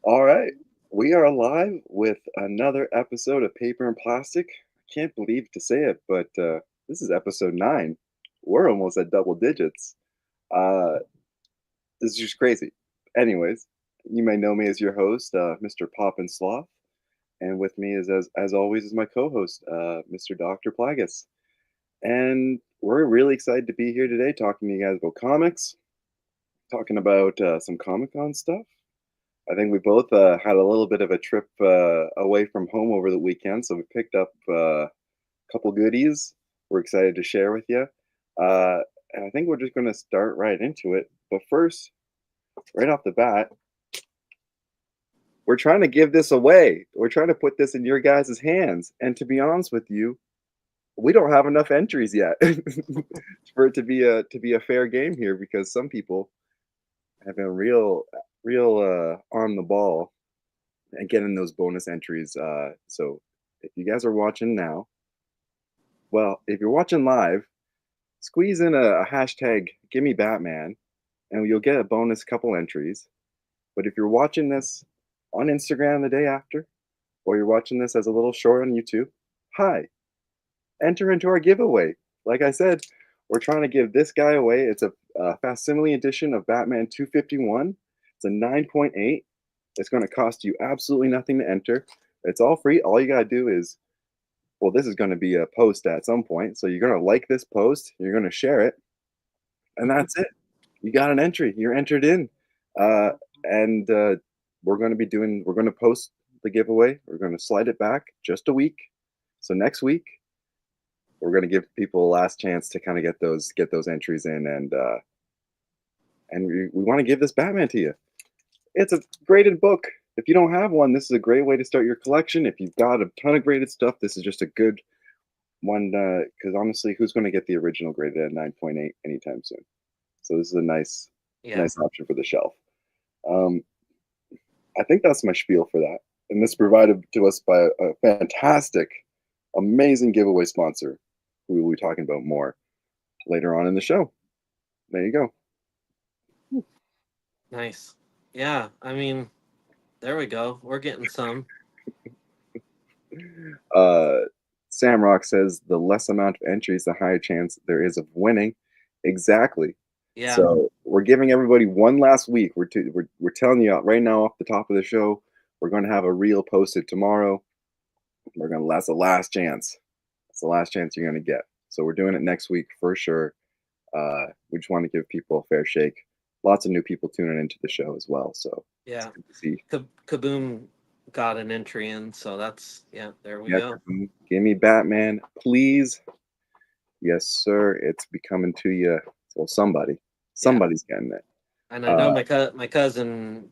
All right. We are live with another episode of Paper and Plastic. I can't believe to say it, but this is episode 9. We're almost at double digits. Uh, this is just crazy. Anyways, you may know me as your host, Mr. Pop and Sloth. And with me is, as always, is my co host, Mr. Dr. Plagus. And we're really excited to be here today talking to you guys about comics, talking about some Comic Con stuff. I think we both had a little bit of a trip away from home over the weekend, so we picked up a couple goodies. We're excited to share with you. Uh, and I think we're just going to start right into it. But first, right off the bat, we're trying to give this away. We're trying to put this in your guys' hands. And to be honest with you, we don't have enough entries yet for it to be a fair game here because some people have been real on the ball and getting those bonus entries. So if you guys are watching now, well, if you're watching live, squeeze in a hashtag Give Me Batman, and you'll get a bonus couple entries. But if you're watching this on Instagram the day after, or you're watching this as a little short on YouTube, hi, enter into our giveaway. Like I said, we're trying to give this guy away. It's a facsimile edition of Batman 251. It's a 9.8. It's going to cost you absolutely nothing to enter. It's all free. All you got to do is, well, this is going to be a post at some point. So you're going to like this post, you're going to share it, and that's it. You got an entry. You're entered in. And we're going to post the giveaway. We're going to slide it back just a week. So next week, we're going to give people a last chance to kind of get those entries in, and we want to give this Batman to you. It's a graded book. If you don't have one, this is a great way to start your collection. If you've got a ton of graded stuff, this is just a good one. Because honestly, who's going to get the original graded at 9.8 anytime soon? So this is a nice, Yeah. nice option for the shelf. Um, I think that's my spiel for that. And this is provided to us by a fantastic, amazing giveaway sponsor, who we'll be talking about more later on in the show. There you go. Nice. Yeah. I mean, there we go. We're getting some. Uh, Sam Rock says the less amount of entries, the higher chance there is of winning. Exactly. Yeah. So we're giving everybody one last week. We're telling you right now off the top of the show, we're going to have a reel posted tomorrow. We're going to That's the last chance. It's the last chance you're going to get. So we're doing it next week for sure. We just want to give people a fair shake. Lots of new people tuning into the show as well. So it's Yeah. good to see. Kaboom got an entry in, so yeah, there we Yeah, go. give me Batman, please. Yes, sir. It's be coming to you. Well, Yeah. somebody's getting it. And I know Uh, my cousin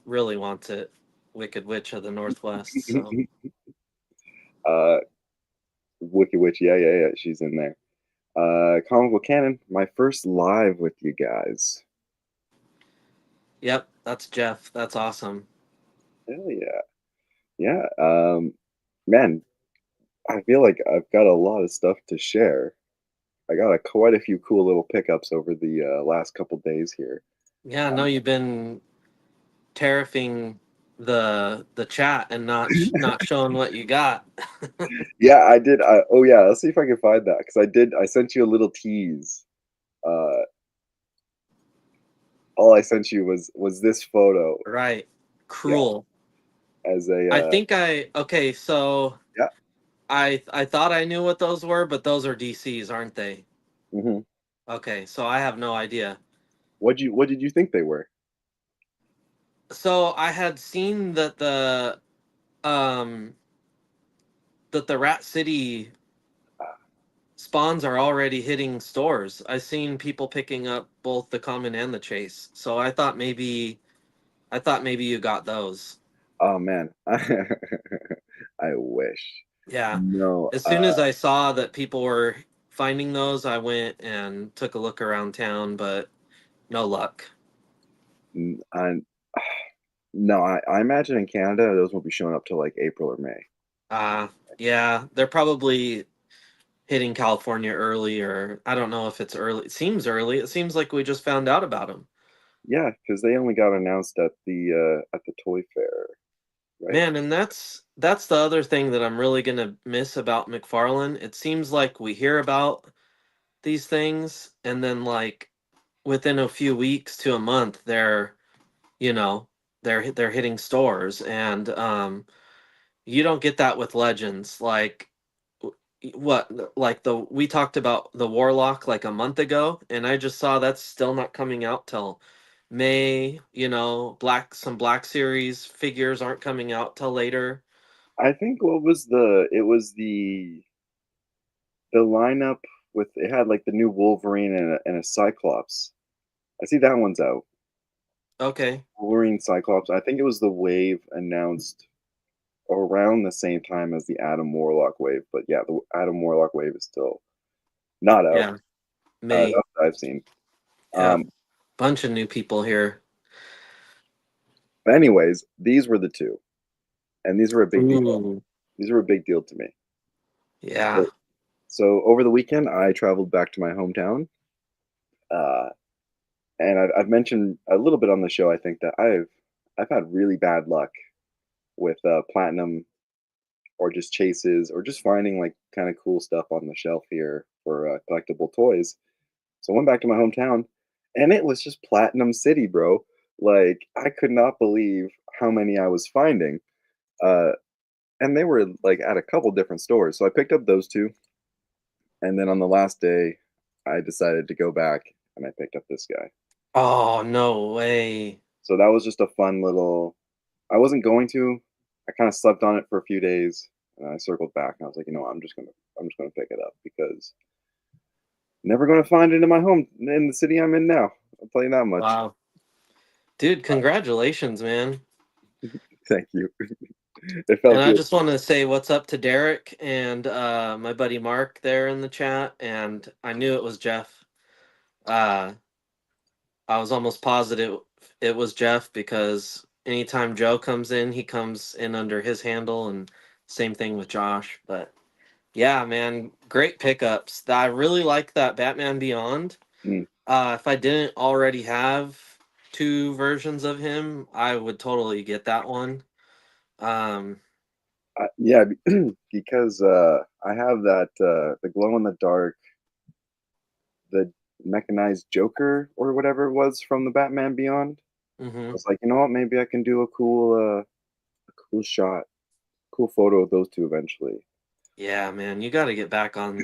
really wants it. Wicked Witch of the Northwest. So uh, Wicked Witch, yeah. She's in there. Comic Book Canon, my first live with you guys. yep, that's Jeff. That's awesome. Hell yeah, yeah. Man, I feel like I've got a lot of stuff to share. I got quite a few cool little pickups over the last couple days here. Yeah, I know you've been tariffing the chat and not showing what you got. Yeah, I did. Oh yeah, let's see if I can find that because I did. I sent you a little tease. Uh, all I sent you was this photo. Right. Yeah, Cruel. as a I think okay, so yeah. I thought I knew what those were, but those are DCs, aren't they? Hmm. Okay, so I have no idea. What did you think they were? So I had seen um that the Rat City spawns are already hitting stores. I've seen people picking up both the common and the chase. So I thought maybe you got those. Oh man, I wish. Yeah. No, As soon as I saw that people were finding those, I went and took a look around town, but no luck. I no, I imagine in Canada those won't be showing up till like April or May. Uh yeah, they're probably hitting California early, or I don't know if it's early. It seems early. It seems like we just found out about them. Yeah, because they only got announced at the toy fair, right? Man, and that's the other thing that I'm really gonna miss about McFarlane. It seems like we hear about these things, and then like within a few weeks to a month, you know they're hitting stores, and you don't get that with Legends. Like what like the we talked about the Warlock like a month ago, and I just saw that's still not coming out till May. Some Black Series figures aren't coming out till later. I think what was the lineup with it had like the new Wolverine and a Cyclops. I see that one's out. Okay. Wolverine Cyclops. I think it was the wave announced around the same time as the Adam Warlock wave, but yeah, the Adam Warlock wave is still not out. Yeah. May. Not that I've seen. Yeah. Um, Bunch of new people here. but anyways, these were the two, and these were a big deal. Ooh. These were a big deal to me. Yeah. So, so over the weekend, I traveled back to my hometown, uh, and I've mentioned a little bit on the show. I think that I've had really bad luck with platinum or just chases or just finding like kind of cool stuff on the shelf here for collectible toys. So I went back to my hometown, and it was just Platinum City, bro. Like I could not believe how many I was finding, uh, and they were like at a couple different stores. So I picked up those two, and then on the last day, I decided to go back and I picked up this guy. Oh, no way. So that was just a fun little. I wasn't going to. I kind of slept on it for a few days, and I circled back, and I was like, you know, what, I'm just gonna pick it up because never gonna find it in my home in the city I'm in now. I'll tell you that much. Wow. Dude, congratulations, man. Thank you. It And felt I good. just want to say what's up to Derek and my buddy Mark there in the chat. And I knew it was Jeff. Uh, I was almost positive it was Jeff because anytime Joe comes in, he comes in under his handle, and same thing with Josh. But yeah, man, great pickups. I really like that Batman Beyond. Mm. If I didn't already have two versions of him, I would totally get that one. Um, Yeah, because I have that the glow in the dark, the mechanized Joker or whatever it was from the Batman Beyond. I mhm. was like, you know what? Maybe I can do a cool shot, cool photo of those two eventually. Yeah, man, you got to get back on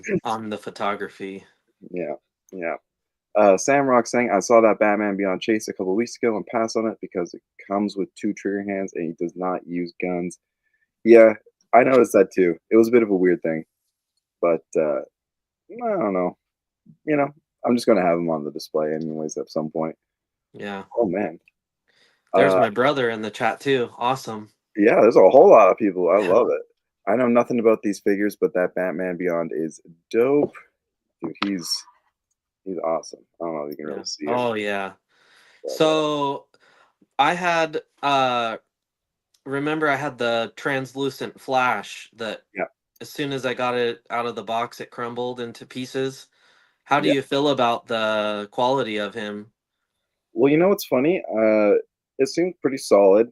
the photography. Yeah, yeah. Sam Rock saying, I saw that Batman Beyond chase a couple weeks ago and passed on it because it comes with two trigger hands and he does not use guns. Yeah, I noticed that too. It was a bit of a weird thing, but I don't know. You know, I'm just gonna have him on the display anyways at some point. Yeah. Oh man, There's uh, my brother in the chat too. Awesome. yeah, there's a whole lot of people. I Yeah. love it. I know nothing about these figures, but that Batman Beyond is dope, dude. He's awesome. I don't know if you can really Yeah. see him, Oh yeah. but So I had remember I had the translucent flash that yeah, as soon as I got it out of the box it crumbled into pieces. How do yeah. you feel about the quality of him? Well, you know what's funny? It seemed pretty solid.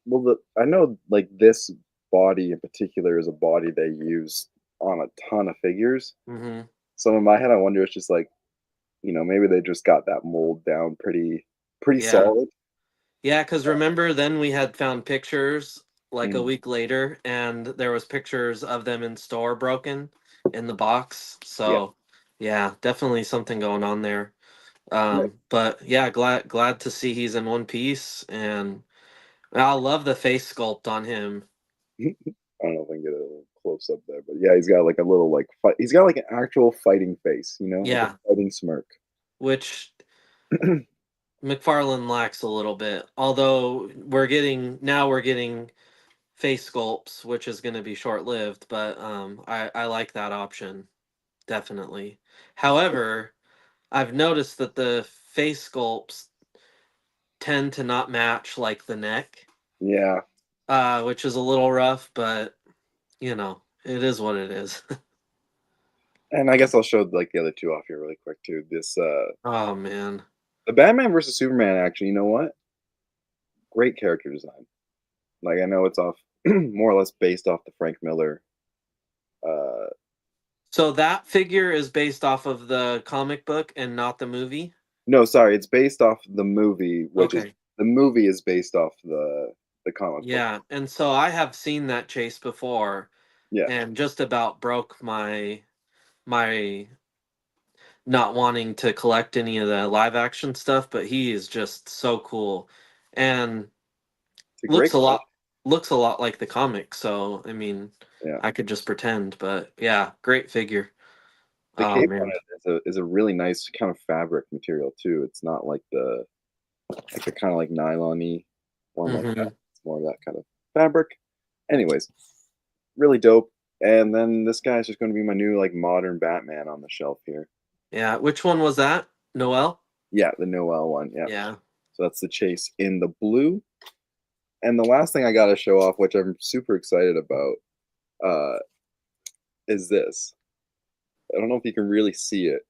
Well, I know like this body in particular is a body they use on a ton of figures. Mhm. So in my head, I wonder it's just like maybe they just got that mold down pretty Yeah. solid. Yeah, cuz remember then we had found pictures like a Mm, week later and there was pictures of them in store broken in the box. yeah, So, yeah, definitely something going on there. right. But yeah, glad to see he's in one piece, and I love the face sculpt on him. I don't know if I can get a little close up there, but yeah, he's got like a little like he's got like an actual fighting face, like a Yeah, fighting smirk. which McFarlane lacks a little bit. Although we're getting face sculpts, which is going to be short lived, but I like that option definitely. However, I've noticed that the face sculpts tend to not match like the neck, Yeah, which is a little rough, but it is what it is. and I guess I'll show like the other two off here really quick too. This Oh man. The Batman versus Superman, actually, you know what? Great character design. Like, I know it's off more or less based off the Frank Miller. Uh, So that figure is based off of the comic book and not the movie? no, sorry, it's based off the movie, which is Okay. the movie is based off the comic book. Yeah, and so I have seen that chase before Yeah, and just about broke my not wanting to collect any of the live action stuff, but he is just so cool and it's a looks great a color. lot like the comic, so I mean, Yeah, I could just pretend, but yeah, great figure. the Oh cape on man. it is a really nice kind of fabric material too. It's not like the kind of like nylon-y one like that. Mhm. It's more of that kind of fabric. Anyways, really dope. And then this guy's just going to be my new like modern Batman on the shelf here. Yeah, which one was that? Noel? Yeah, the Noel one. Yeah. Yeah. So that's the chase in the blue. And the last thing I got to show off, which I'm super excited about, uh, is this. I don't know if you can really see it,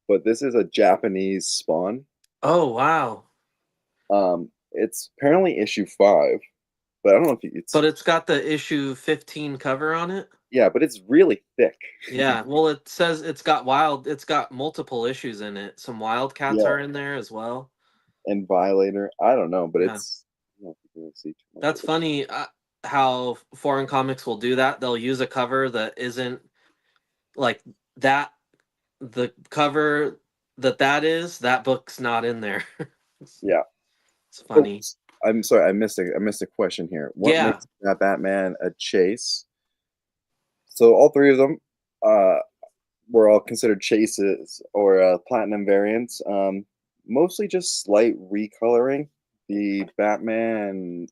but this is a Japanese Spawn. Oh, wow. It's apparently issue 5, but I don't know if it's But it's got the issue 15 cover on it? yeah, but it's really thick. Yeah, well, it says it's got multiple issues in it. Some Wildcats Yeah, are in there as well. and Violator. I don't know, but Yeah. it's I don't know if you can really see too much That's of it. funny how foreign comics will do that. They'll use a cover that isn't like that. The cover that book's not in there. it's, Yeah. it's Oh, funny. I'm sorry, I missed a question here. What Yeah. makes that Batman a chase? So all three of them uh, were all considered chases or platinum variants. Mostly just slight recoloring. The Batman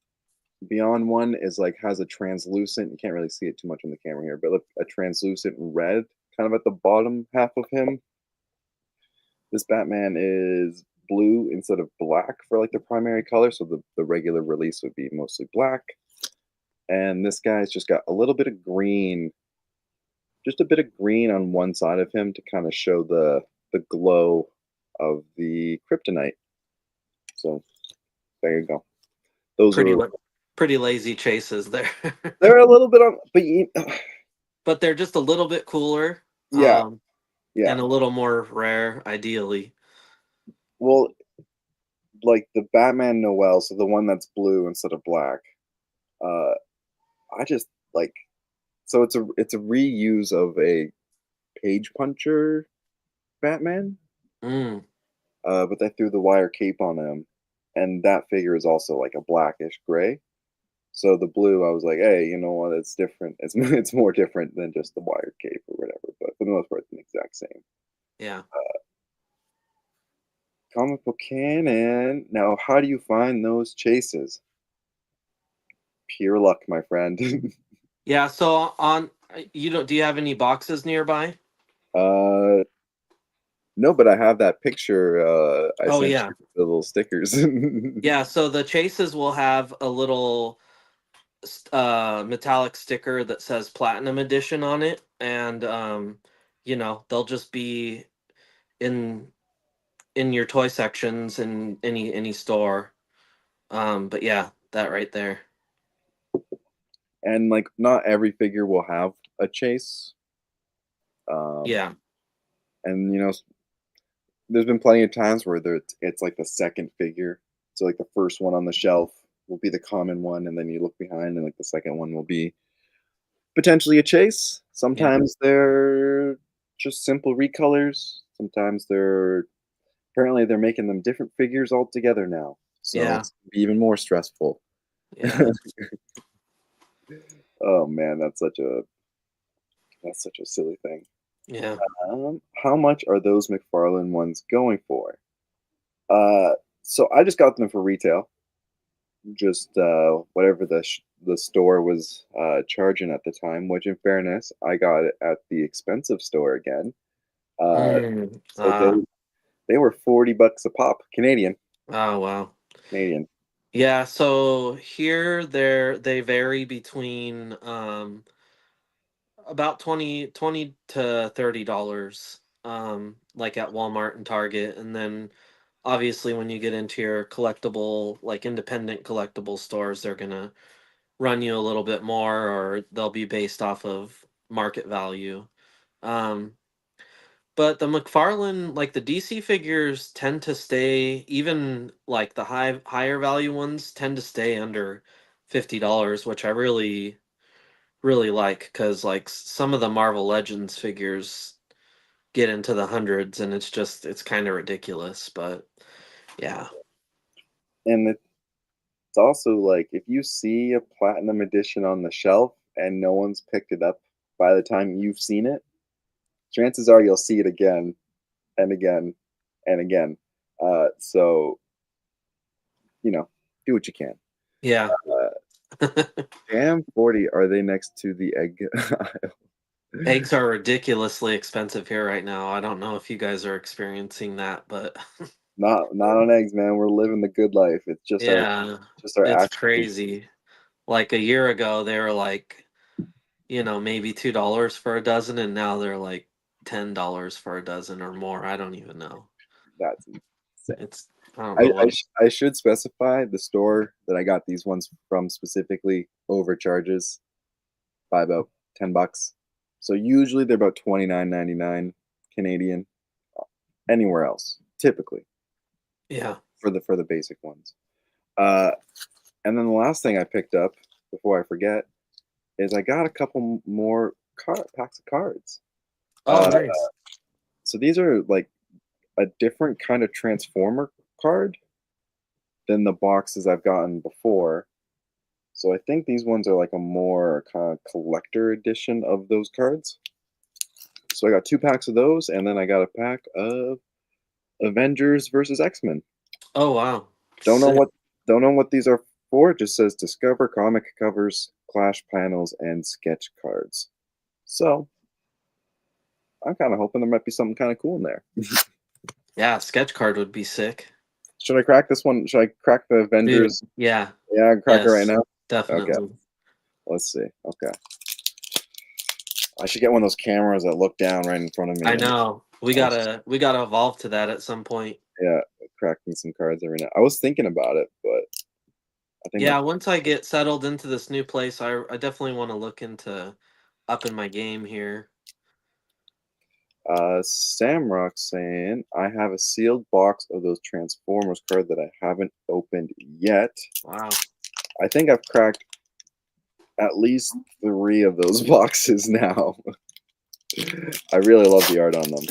Beyond one is like has a translucent. You can't really see it too much on the camera here, but look, a translucent red kind of at the bottom half of him. This Batman is blue instead of black for like the primary color, so the regular release would be mostly black. And this guy's just got a little bit of green, just a bit of green on one side of him to kind of show the glow of the kryptonite. So there you go. Those Pretty are la- pretty lazy chases there. they're a little bit on, but you, But they're just a little bit cooler, yeah, yeah. and a little more rare, ideally. Well, like the Batman Noel, so the one that's blue instead of black. Uh, I just like so it's a reuse of a page puncher Batman, Mm, but they threw the wire cape on him, and that figure is also like a blackish gray. So the blue, I was like, hey, you know what? It's different. It's it's more different than just the wire cape or whatever. But for the most part, it's the exact same. yeah. Comic book canon. Now, how do you find those chases? Pure luck, my friend. Yeah, so on you don't do you have any boxes nearby? uh, no, but I have that picture I Oh sent yeah. you with the little stickers. Yeah, so the chases will have a little metallic sticker that says platinum edition on it, and they'll just be in in your toy sections in any store. But yeah, that right there. And like, not every figure will have a chase. Um, Yeah. and there's been plenty of times where it's like the second figure. So like the first one on the shelf will be the common one, and then you look behind, and like the second one will be potentially a chase. Yeah. Sometimes they're just simple recolors. Sometimes they're apparently they're making them different figures altogether now. So Yeah. it's even more stressful. Yeah. Oh man, that's such a silly thing. Yeah. How much are those McFarlane ones going for? Uh, so I just got them for retail, just whatever the store was charging at the time. Which, in fairness, I got it at the expensive store again. Uh, Mm. so they were $40 a pop, Canadian. Oh wow. Canadian. Yeah, so here they vary between about 20 to $30, like at Walmart and Target, and then obviously when you get into your collectible, like independent collectible stores, they're gonna run you a little bit more, or they'll be based off of market value. Um, but the McFarlane, like the DC figures, tend to stay, even like the higher value ones tend to stay under $50, which I really like, because like some of the Marvel Legends figures get into the hundreds, and it's kind of ridiculous. But yeah, And it's also like if you see a platinum edition on the shelf and no one's picked it up by the time you've seen it, chances are you'll see it again and again and again. So do what you can. yeah. Uh, Damn 40. Are they next to the egg aisle? Eggs are ridiculously expensive here right now. I don't know if you guys are experiencing that, but Not on eggs, man. We're living the good life. It's yeah, just our it's actual. crazy. Like a year ago, they were like, maybe $2 for a dozen, and now they're like $10 for a dozen or more. I don't even know. That's insane. I don't know what. I should specify the store that I got these ones from specifically overcharges by about $10. So usually they're about 29.99 Canadian. Anywhere else, typically Yeah. for the basic ones. Uh, and then the last thing I picked up before I forget is I got a couple more packs of cards. Oh, Uh, nice. so these are like a different kind of Transformer card than the boxes I've gotten before. So I think these ones are like a more kind of collector edition of those cards. So I got 2 packs of those, and then I got a pack of Avengers versus X-Men. Oh, wow. Don't know Sick. what don't know what these are for. It just says discover comic covers, clash panels, and sketch cards. So I'm kind of hoping there might be something kind of cool in there. Yeah, sketch card would be sick. Should I crack this one? Should I crack the Dude, Avengers? yeah. Yeah, I can crack it right Yes, now. Okay, definitely. let's see. Okay, I should get one of those cameras that look down right in front of me. I And know. We gotta evolve to that at some point. yeah, cracking some cards every now. I was thinking about it, but I think Yeah, once I get settled into this new place, I definitely want to look into upping my game here. Samrock saying I have a sealed box of those Transformers cards that I haven't opened yet. Wow. I think I've cracked at least 3 of those boxes now. I really love the art on them.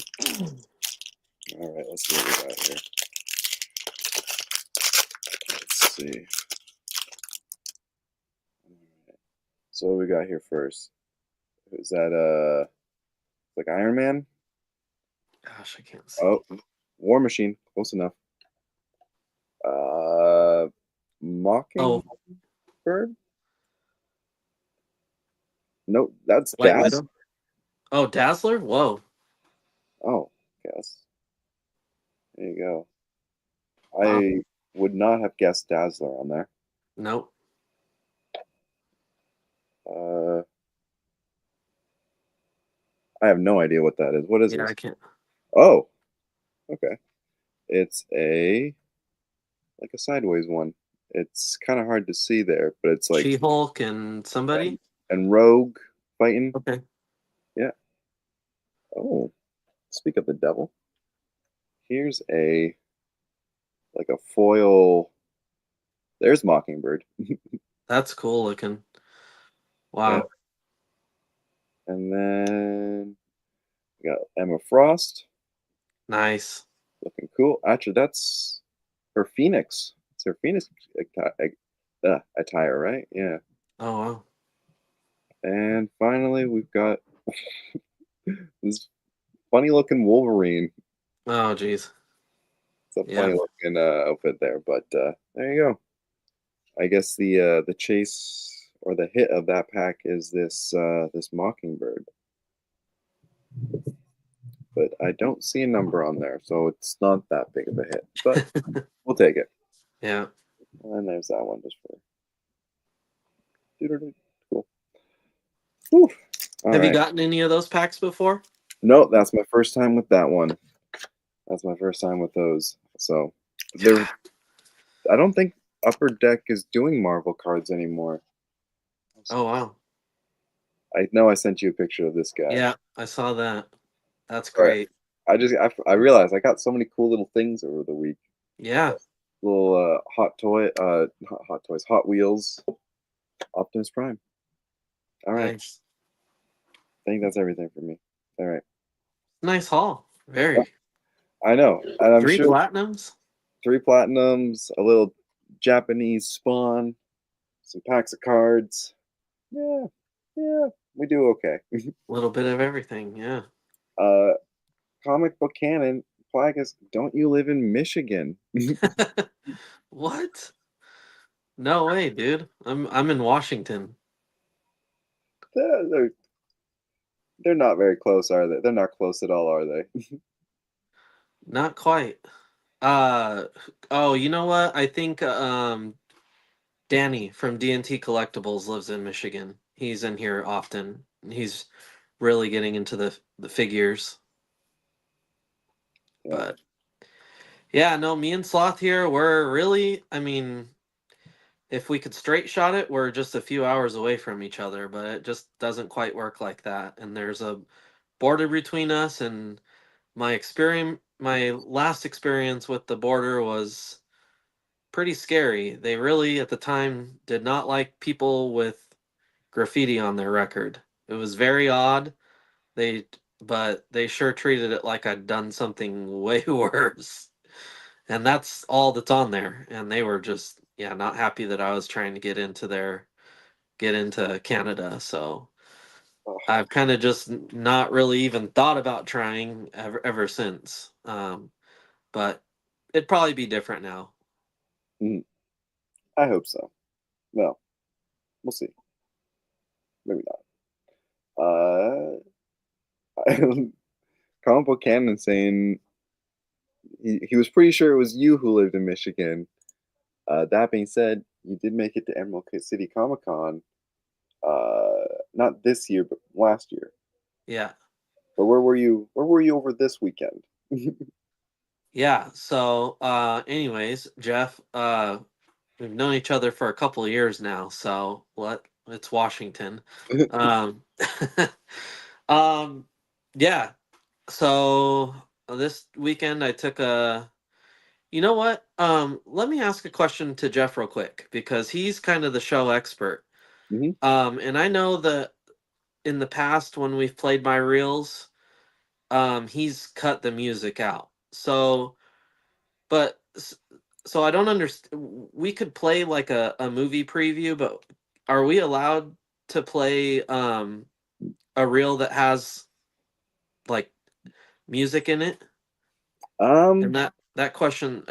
All right, let's see what we got here. Let's see. So what we got here first? Is that like Iron Man? Gosh, I can't Oh, see. War Machine, close enough. Uh, Oh, Mockingbird? Nope, that's White Daz. Widow. Oh, Dazzler? Whoa. Oh, guess. There you go. Wow. I would not have guessed Dazzler on there. Nope. Uh, I have no idea what that is. What is Yeah, this? I can't. Oh, okay. It's like a sideways one. It's kind of hard to see there, but it's like She-Hulk and somebody? and Rogue fighting. Okay. Yeah. Oh, speak of the devil. Here's a like a foil. There's Mockingbird. That's cool looking. Yeah. Wow. And then we got Emma Frost Nice. looking cool. Actually, that's her Phoenix. It's her Phoenix attire, right? Yeah. Oh, wow. And finally, we've got this funny looking Wolverine. Oh, geez. It's a Yeah. funny looking outfit there, but there you go. I guess the chase or the hit of that pack is this Mockingbird, but I don't see a number on there, so it's not that big of a hit. But we'll take it. Yeah. And there's that one just for cool. Whew. All Have you right. gotten any of those packs before? No, that's my first time with that one. That's my first time with those. So There, I don't think Upper Deck is doing Marvel cards anymore. Oh wow. I know I sent you a picture of this guy. Yeah, I saw that. That's All right. great. I realized I got so many cool little things over the week. Yeah, Little Hot Toys, Hot Wheels, Optimus Prime. All right. nice. I think that's everything for me. All right. Nice haul. Very. I know, and I'm Three sure platinums? 3 platinums, a little Japanese Spawn, some packs of cards. Yeah, yeah, we do okay. A little bit of everything, yeah. uh, Comic book canon. Plagueis, don't you live in Michigan? What? No way, dude. I'm in Washington. they're, they're not very close, are they? They're not close at all, are they? Not quite. Uh oh, you know what? I think Danny from D&T Collectibles lives in Michigan. He's in here often. He's really getting into the figures. Yeah. But yeah, no, me and Sloth here, we're really, I mean, if we could straight shot it, we're just a few hours away from each other, but it just doesn't quite work like that. And there's a border between us, and my last experience with the border was pretty scary. They really at the time did not like people with graffiti on their record. It was very odd. They but they sure treated it like I'd done something way worse. And that's all that's on there. And they were just yeah, not happy that I was trying to get into Canada. So Oh, I've kind of just not really even thought about trying ever since. But it'd probably be different now. mm, I hope so. Well, we'll see. Maybe not. Comic book canon saying he was pretty sure it was you who lived in Michigan. That being said, you did make it to Emerald City Comic Con. Not this year, but last year. Yeah. But where were you? Where were you over this weekend? Yeah. So anyways, Jeff, we've known each other for a couple of years now, so it's Washington. Um um yeah. So this weekend I took a you know what? Let me ask a question to Jeff real quick because he's kind of the show expert. Hmm. And I know that in the past when we've played my reels, he's cut the music out. But so I don't understand. We could play like a movie preview, but are we allowed to play a reel that has like music in it? And Um, that question,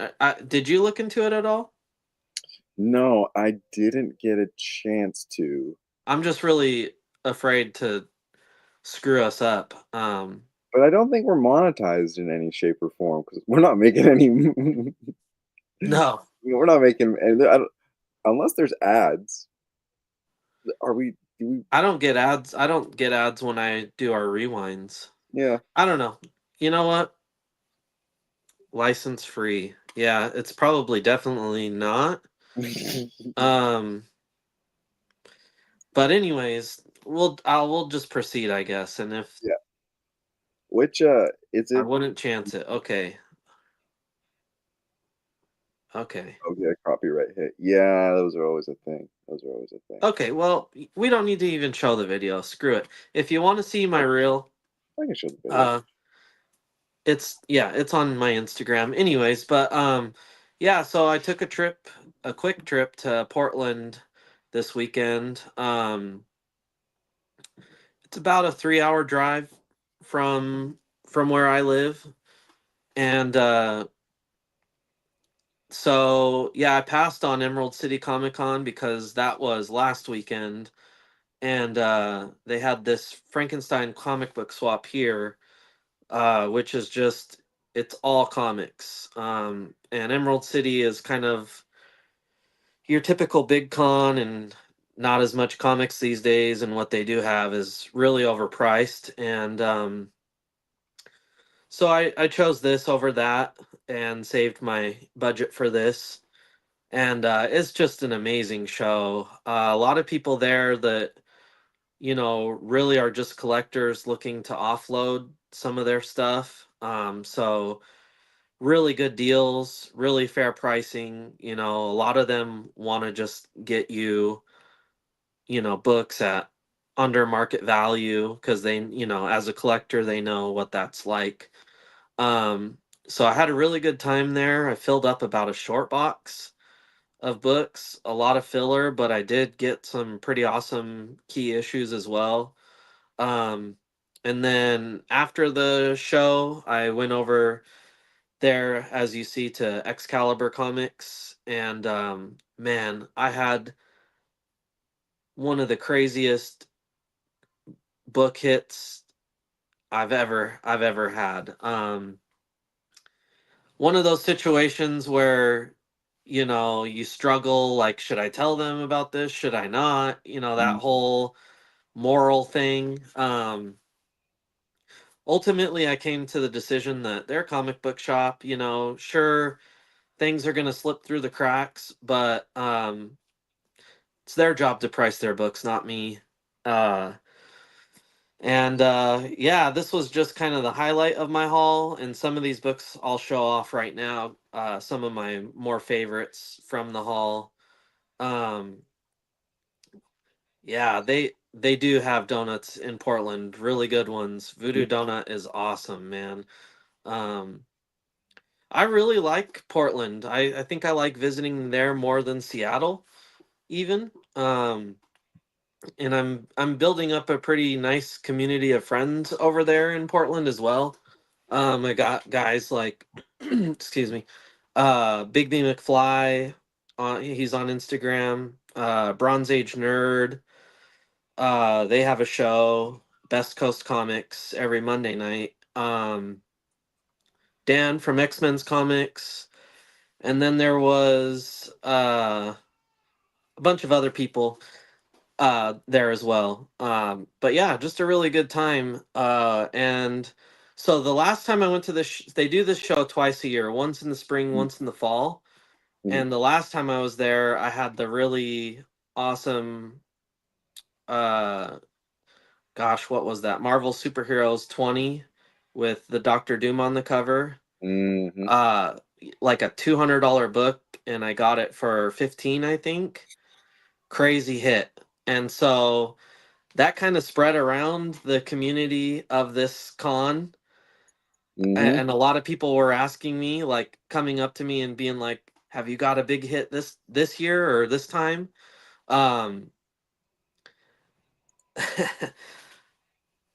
did you look into it at all? no, I didn't get a chance to. I'm just really afraid to screw us up. But I don't think we're monetized in any shape or form because we're not making any. No, We're not making, and unless there's ads. Are we? Do we? I don't get ads. I don't get ads when I do our rewinds. Yeah. I don't know. You know what? License free. Yeah, it's probably definitely not. Um, but anyways, we'll just proceed, I guess. And if Yeah. Which is I it? wouldn't chance it, okay, okay, Oh yeah, copyright hit. Yeah, those are always a thing. Those are always a thing. okay. Well, we don't need to even show the video. Screw it. If you want to see my reel, I can show the video. uh, it's on my Instagram. Anyways, but yeah. So I took a quick trip to Portland this weekend. It's about a 3 hour drive from where I live. And so yeah, I passed on Emerald City Comic Con because that was last weekend, and they had this Frankenstein comic book swap here, which is just it's all comics. And Emerald City is kind of your typical big con and not as much comics these days, and what they do have is really overpriced. And So I chose this over that and saved my budget for this. And it's just an amazing show. A lot of people there that, really are just collectors looking to offload some of their stuff. So really good deals, really fair pricing. A lot of them want to just get you, books at under market value because they, as a collector, they know what that's like. Um, so I had a really good time there. I filled up about a short box of books, a lot of filler, but I did get some pretty awesome key issues as well. Um, and then after the show, I went over there, as you see, to Excalibur Comics, and man, I had one of the craziest book hits I've ever had. One of those situations where you struggle, like, should I tell them about this, should I not, that Mhm, whole moral thing. Ultimately I came to the decision that their comic book shop, sure, things are going to slip through the cracks, but it's their job to price their books, not me. And yeah, this was just kind of the highlight of my haul. And some of these books I'll show off right now. Some of my more favorites from the haul. Um, yeah, they do have donuts in Portland, really good ones. Voodoo mhm, Donut is awesome, man. Um, I really like Portland. I think I like visiting there more than Seattle, even. And I'm building up a pretty nice community of friends over there in Portland as well. I got guys like, excuse me, Big B McFly. He's on Instagram. Bronze Age Nerd. They have a show, Best Coast Comics, every Monday night. Dan from X Men's Comics, and then there was a bunch of other people there as well. But yeah, just a really good time. And so the last time I went to this, they do this show twice a year, once in the spring, mhm, once in the fall. mhm, And the last time I was there, I had the really awesome, uh, gosh, what was that? Marvel Superheroes 20 with the Doctor Doom on the cover. mhm, Uh, like a $200 book, and I got it for 15, I think. Crazy hit. And so that kind of spread around the community of this con, mhm. and a lot of people were asking me, like, coming up to me and being like, have you got a big hit this year or this time? um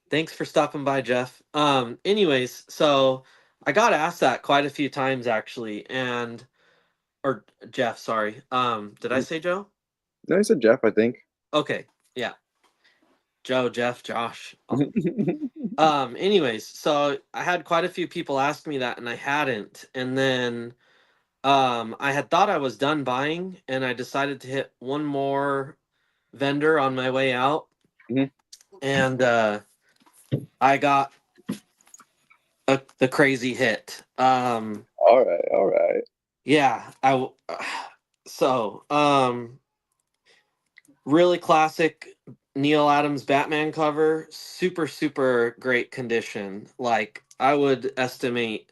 Thanks for stopping by, Jeff. Anyways, so I got asked that quite a few times actually, and or Jeff, sorry. Did I say Joe? No, I said Jeff, I think. Okay, yeah. Joe, Jeff, Josh. Anyways, so I had quite a few people ask me that and I hadn't. And then I had thought I was done buying and I decided to hit one more vendor on my way out. Mhm. And I got the crazy hit. All right, all right. Yeah, so really classic Neil Adams Batman cover, super super great condition. Like I would estimate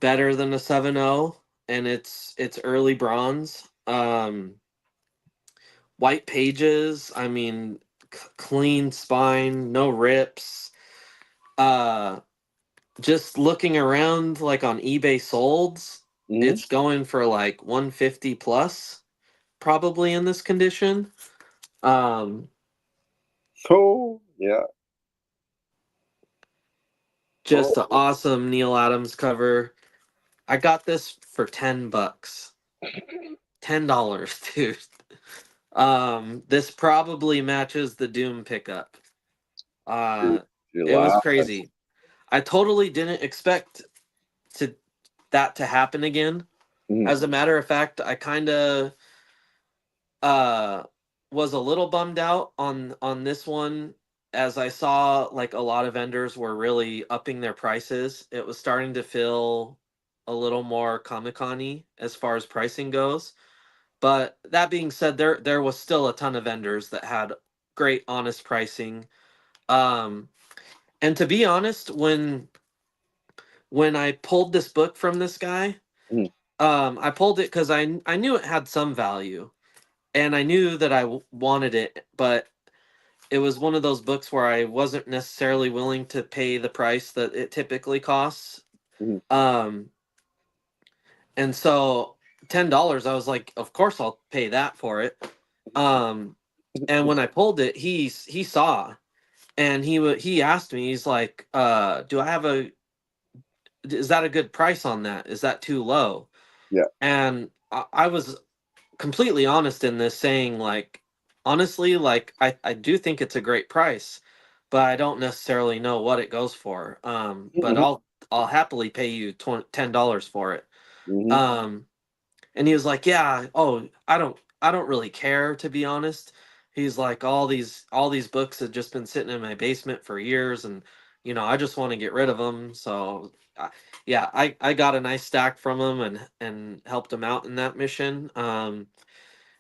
better than a 7.0, and it's early bronze. White pages, I mean, clean spine, no rips. uh just looking around, like, on eBay solds, Mhm. it's going for like 150 plus, probably, in this condition. um Oh, yeah. just an Oh. awesome Neil Adams cover. I got this for $10. $10, dude. This probably matches the Doom pickup. You're Uh, you're it was laughing. crazy. I totally didn't expect to that to happen again. Mhm, As a matter of fact, I kind of uh was a little bummed out on this one, as I saw like a lot of vendors were really upping their prices, it was starting to feel a little more Comic-Con-y as far as pricing goes. But that being said, there was still a ton of vendors that had great honest pricing. Um, and to be honest, when I pulled this book from this guy, Mhm, I pulled it because I knew it had some value, and I knew that wanted it, but it was one of those books where I wasn't necessarily willing to pay the price that it typically costs. mhm, Um, and so $10, I was like, of course I'll pay that for it. Um, and when I pulled it, he saw, and he asked me, he's like, do I have a is that a good price on that? Is that too low? yeah. And I was completely honest in this, saying like, honestly, like I do think it's a great price, but I don't necessarily know what it goes for. But Mhm, I'll happily pay you $10 for it. mhm, Um, and he was like, yeah, oh, I don't really care, to be honest. He's like, all these books have just been sitting in my basement for years, and I just want to get rid of them. So yeah, I got a nice stack from him, and helped him out in that mission.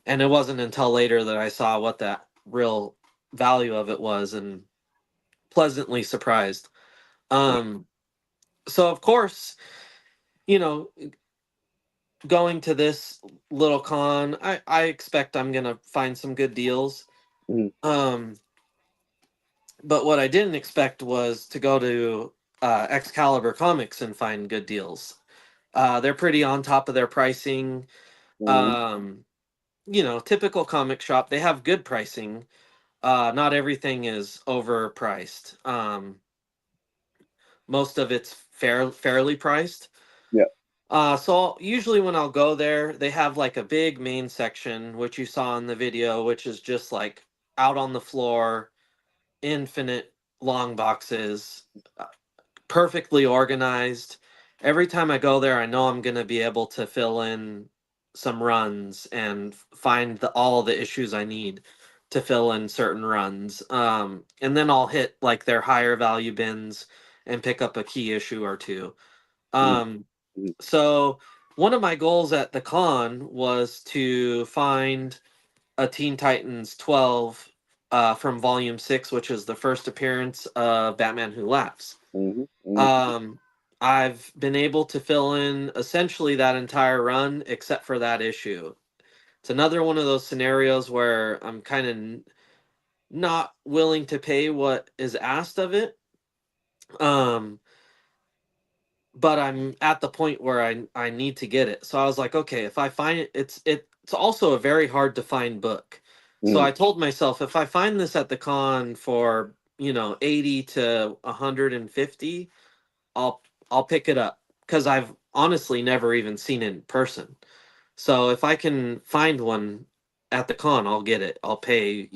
And it wasn't until later that I saw what that real value of it was, and pleasantly surprised. um so of course, you know going to this little con, I expect I'm gonna find some good deals. mhm, um but what I didn't expect was to go to Excalibur Comics and find good deals. They're pretty on top of their pricing. mhm, um Typical comic shop, they have good pricing. Not everything is overpriced. Most of it's fairly priced. yeah. So usually when I'll go there, they have like a big main section, which you saw in the video, which is just like out on the floor, infinite long boxes, uh, perfectly organized. Every time I go there, I know I'm going to be able to fill in some runs and find all the issues I need to fill in certain runs. And then I'll hit like their higher value bins and pick up a key issue or two. Mhm, Um, mhm, so one of my goals at the con was to find a Teen Titans 12 from Volume 6, which is the first appearance of Batman Who Laughs. mhm, mhm, Um, I've been able to fill in essentially that entire run except for that issue. It's another one of those scenarios where I'm kind of not willing to pay what is asked of it. Um, but I'm at the point where I need to get it. So I was like, okay, if I find it, it's also a very hard to find book. So mhm, I told myself, if I find this at the con for 80 to 150, I'll I'll pick it up, because I've honestly never even seen it in person. So if I can find one at the con, I'll get it. I'll pay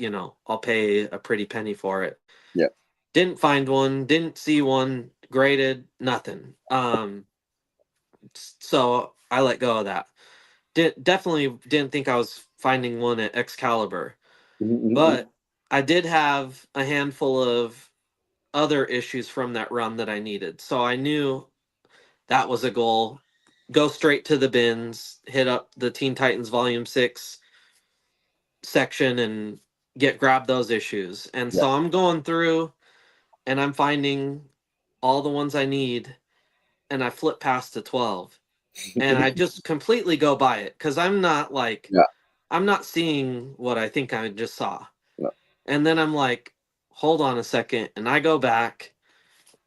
a pretty penny for it. yeah. Didn't find one, didn't see one graded, nothing. So I let go of that. Definitely didn't think I was finding one at Excalibur, Mhm, mhm, mhm, but I did have a handful of other issues from that run that I needed. So I knew that was a goal. Go straight to the bins, hit up the Teen Titans Volume 6 section, and grab those issues. And yeah. so I'm going through, and I'm finding all the ones I need, and I flip past to 12. And I just completely go by it, cuz Yeah. I'm not seeing what I think I just saw. Yeah. And then I'm like, hold on a second, and I go back,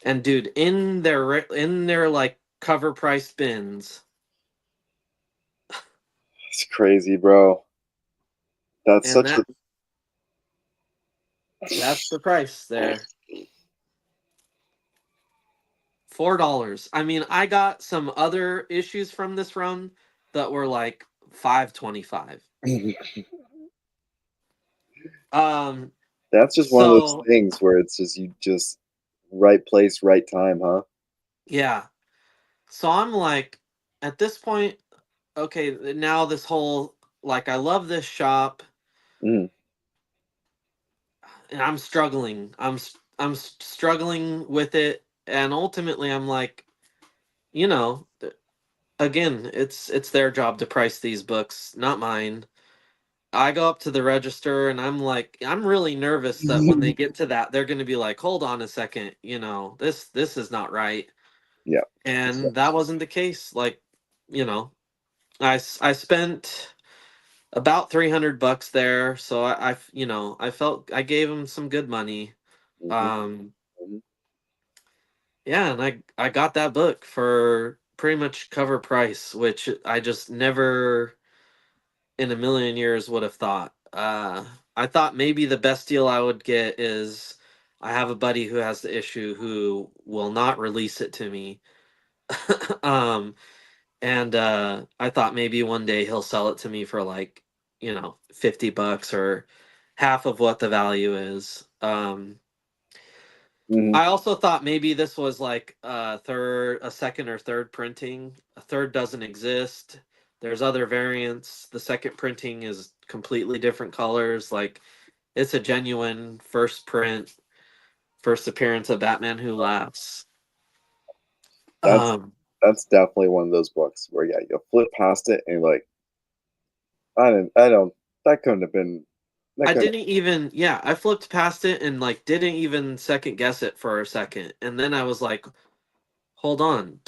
and dude, in their like cover price bins, It's crazy, bro. That's and such a that's the price there. $4. I mean, I got some other issues from this run that were like 5.25. Um, that's just one of those so things where it's just you just right place, right time, huh? yeah. So I'm like, at this point, okay, now this whole, like, I love this shop. Mhm, I'm struggling. Struggling with it, and ultimately, I'm like, you know, again, it's their job to price these books, not mine. I go up to the register and I'm like, I'm really nervous that when they get to that, they're going to be like, hold on a second, this is not right. Yeah. So, And that wasn't the case. Like, you know, I spent about 300 bucks there. So I felt I gave them some good money. mhm, Um, mhm, yeah. And I got that book for pretty much cover price, which I just never in a million years would have thought. I thought maybe the best deal I would get is I have a buddy who has the issue who will not release it to me. um, and I thought maybe one day he'll sell it to me for like, 50 bucks or half of what the value is. mhm. I also thought maybe this was like a second or third printing. A third doesn't exist. There's other variants. The second printing is completely different colors. Like it's a genuine first print, first appearance of Batman Who Laughs. That's Um, that's definitely one of those books where yeah, you'll flip past it and you're like, I don't that couldn't have been that I couldn't didn't even, yeah, I flipped past it and like didn't even second guess it for a second. And then I was like, hold on,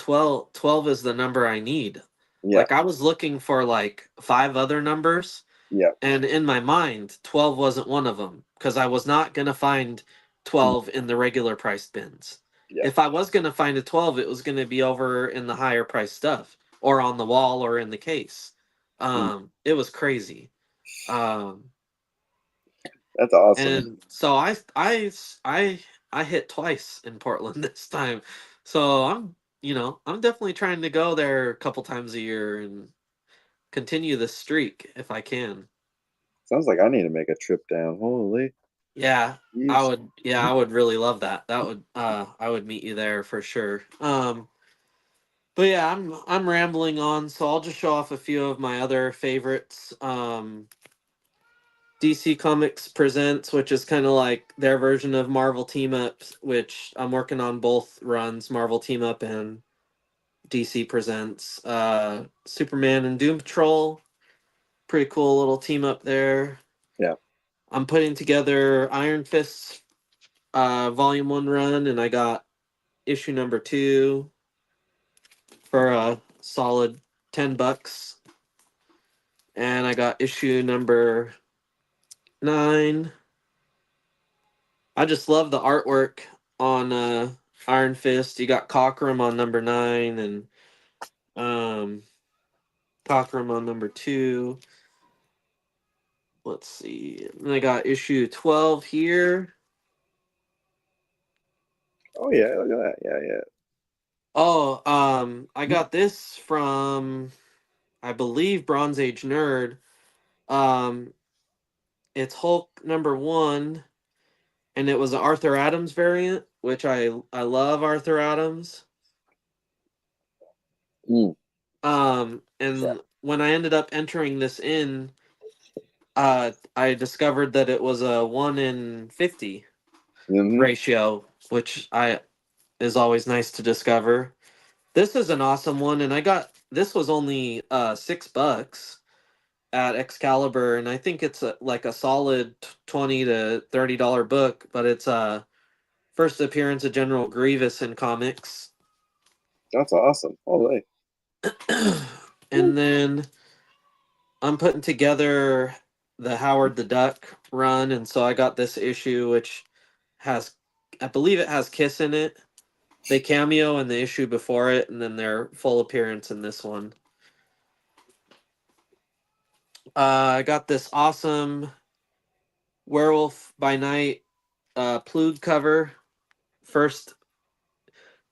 12 is the number I need. yeah, Like I was looking for like five other numbers, yeah, and in my mind 12 wasn't one of them because I was not going to find mm, 12 in the regular priced bins. yeah, If I was going to find a 12, it was going to be over in the higher priced stuff or on the wall or in the case. mm, It was crazy. Um, that's awesome. and so I hit twice in Portland this time. So I'm definitely trying to go there a couple times a year and continue the streak if I can. Sounds like I need to make a trip down. Holy Yeah, jeez. I would really love that. That would I would meet you there for sure. But yeah, I'm rambling on, so I'll just show off a few of my other favorites. DC Comics Presents, which is kind of like their version of Marvel Team Ups, which I'm working on both runs, Marvel Team Up and DC Presents. Superman and Doom Patrol, pretty cool little team up there. Yeah. I'm putting together Iron Fist Volume 1 run, and I got issue number 2 for a solid 10 bucks. And I got issue number 9. I just love the artwork on Iron Fist. You got Cockrum on number 9 and um, Cockrum on number 2. Let's see. And I got issue 12 here. Oh yeah, look at that. Yeah, yeah. Oh, I got this from I believe Bronze Age Nerd. Um, it's Hulk number 1, and it was an Arthur Adams variant, which I love Arthur Adams. Mm, yeah. And when I ended up entering this in, I discovered that it was a 1 in 50 Hmm. ratio, which I is always nice to discover. This is an awesome one, and I got this was only $6 at Excalibur, and I think it's like a solid $20 to $30 book, but it's first appearance of General Grievous in comics. That's awesome. Holy. And then I'm putting together the Howard the Duck run, and so I got this issue, which has, I believe it has Kiss in it. They cameo in the issue before it, and then their full appearance in this one. I got this awesome Werewolf by Night Plug cover. First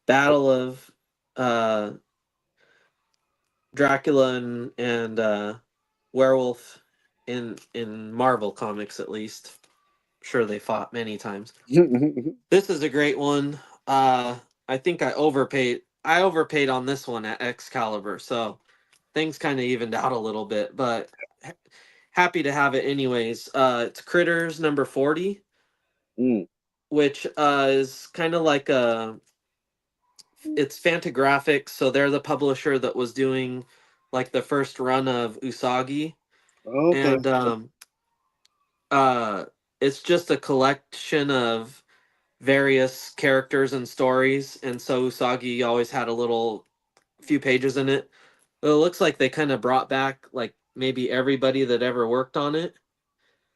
battle of uh, Dracula and werewolf in Marvel comics, at least. I'm sure they fought many times. This is a great one. I think I overpaid on this one at Excalibur, so things kind of evened out a little bit, but happy to have it anyways. It's Critters number 40. Mm. which is kind of like a it's Fantagraphics, so they're the publisher that was doing like the first run of Usagi, Okay. and uh, it's just a collection of various characters and stories, and so Usagi always had a little few pages in it. But it looks like they kind of brought back like maybe everybody that ever worked on it,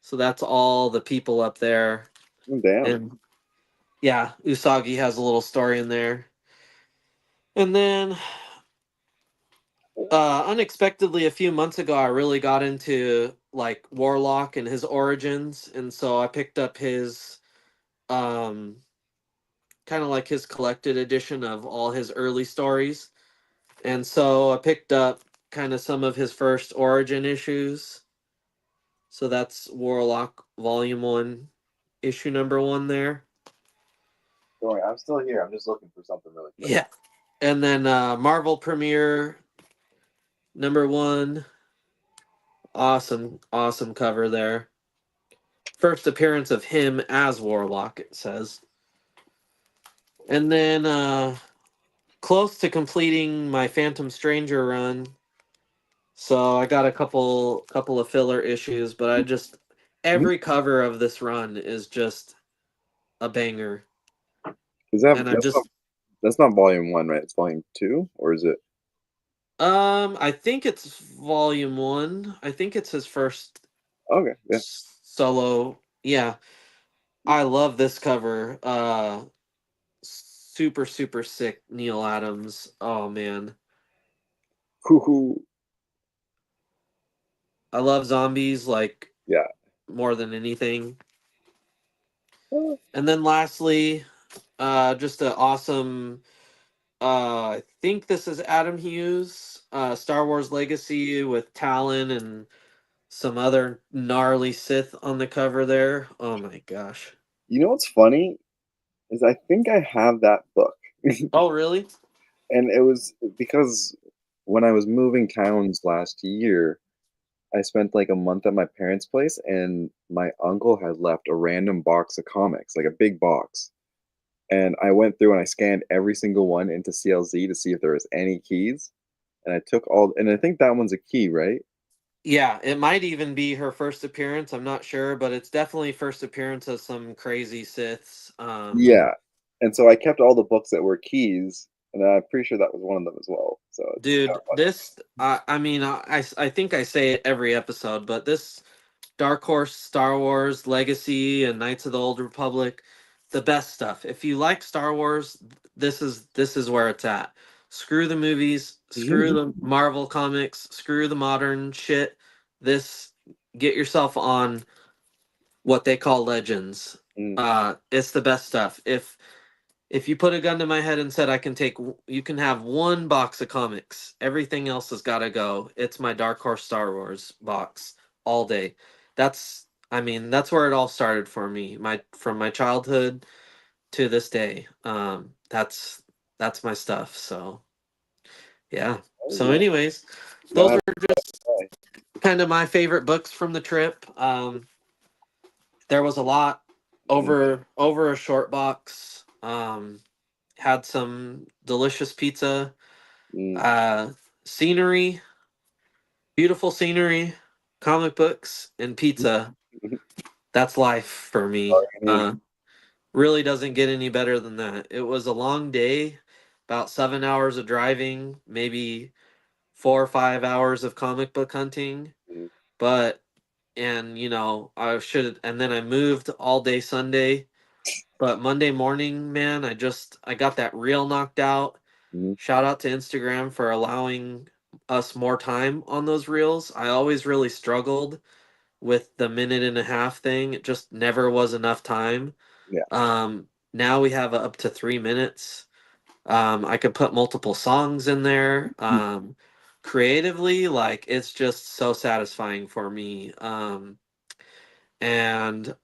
so that's all the people up there, Oh, damn. and yeah, Usagi has a little story in there, and then unexpectedly a few months ago I really got into like Warlock and his origins, and so I picked up his um kind of like his collected edition of all his early stories. And so I picked up kind of some of his first origin issues. So that's Warlock Volume 1, issue number 1 there. Don't worry, I'm still here. I'm just looking for something really quick. Yeah. And then Marvel Premiere number 1. Awesome, awesome cover there. First appearance of him as Warlock, it says. And then close to completing my Phantom Stranger run. So I got a couple of filler issues, but I just Mhm. every cover of this run is just a banger. Is that And I just that's not volume one, right? It's volume two, or is it? I think it's volume 1. I think it's his first Okay, yeah. solo. Yeah. I love this cover. Super super sick Neil Adams. Oh man. Hoo-hoo. I love zombies like Yeah. more than anything. Oh, And then lastly, just an awesome I think this is Adam Hughes, Star Wars Legacy with Talon and some other gnarly Sith on the cover there. Oh my gosh. you know what's funny is I think I have that book, Oh, really? and it was because when I was moving towns last year, I spent like a month at my parents' place, and my uncle had left a random box of comics, like a big box. And I went through and I scanned every single one into CLZ to see if there was any keys. And I took all, and I think that one's a key, right? Yeah, it might even be her first appearance. I'm not sure, but it's definitely first appearance of some crazy Siths. Yeah. And so I kept all the books that were keys, and I'm pretty sure that was one of them as well. So it's kind Dude, of funny. this, I mean, I think I say it every episode, but this Dark Horse, Star Wars, Legacy, and Knights of the Old Republic, the best stuff. If you like Star Wars, this is where it's at. Screw the movies, screw the Marvel comics, screw the modern shit. This get yourself on what they call legends. Mm, It's the best stuff. If you put a gun to my head and said I can take you can have one box of comics, everything else has got to go. It's my Dark Horse Star Wars box all day. That's I mean, that's where it all started for me. My from my childhood to this day. That's my stuff. So, yeah. oh, So yeah. anyways, You gotta those have were just play. kind of my favorite books from the trip. There was a lot Mm, over a short box. Had some delicious pizza, mm, uh, scenery, beautiful scenery, comic books, and pizza. mhm. That's life for me. All you need. Really doesn't get any better than that. It was a long day, about 7 hours of driving, maybe 4 or 5 hours of comic book hunting, Mm, but and I should and then I moved all day Sunday. But Monday morning, man, I got that reel knocked out. mm, Shout out to Instagram for allowing us more time on those reels. I always really struggled with the minute and a half thing. It just never was enough time. yeah. Now we have up to 3 minutes. I could put multiple songs in there. Creatively, like it's just so satisfying for me. And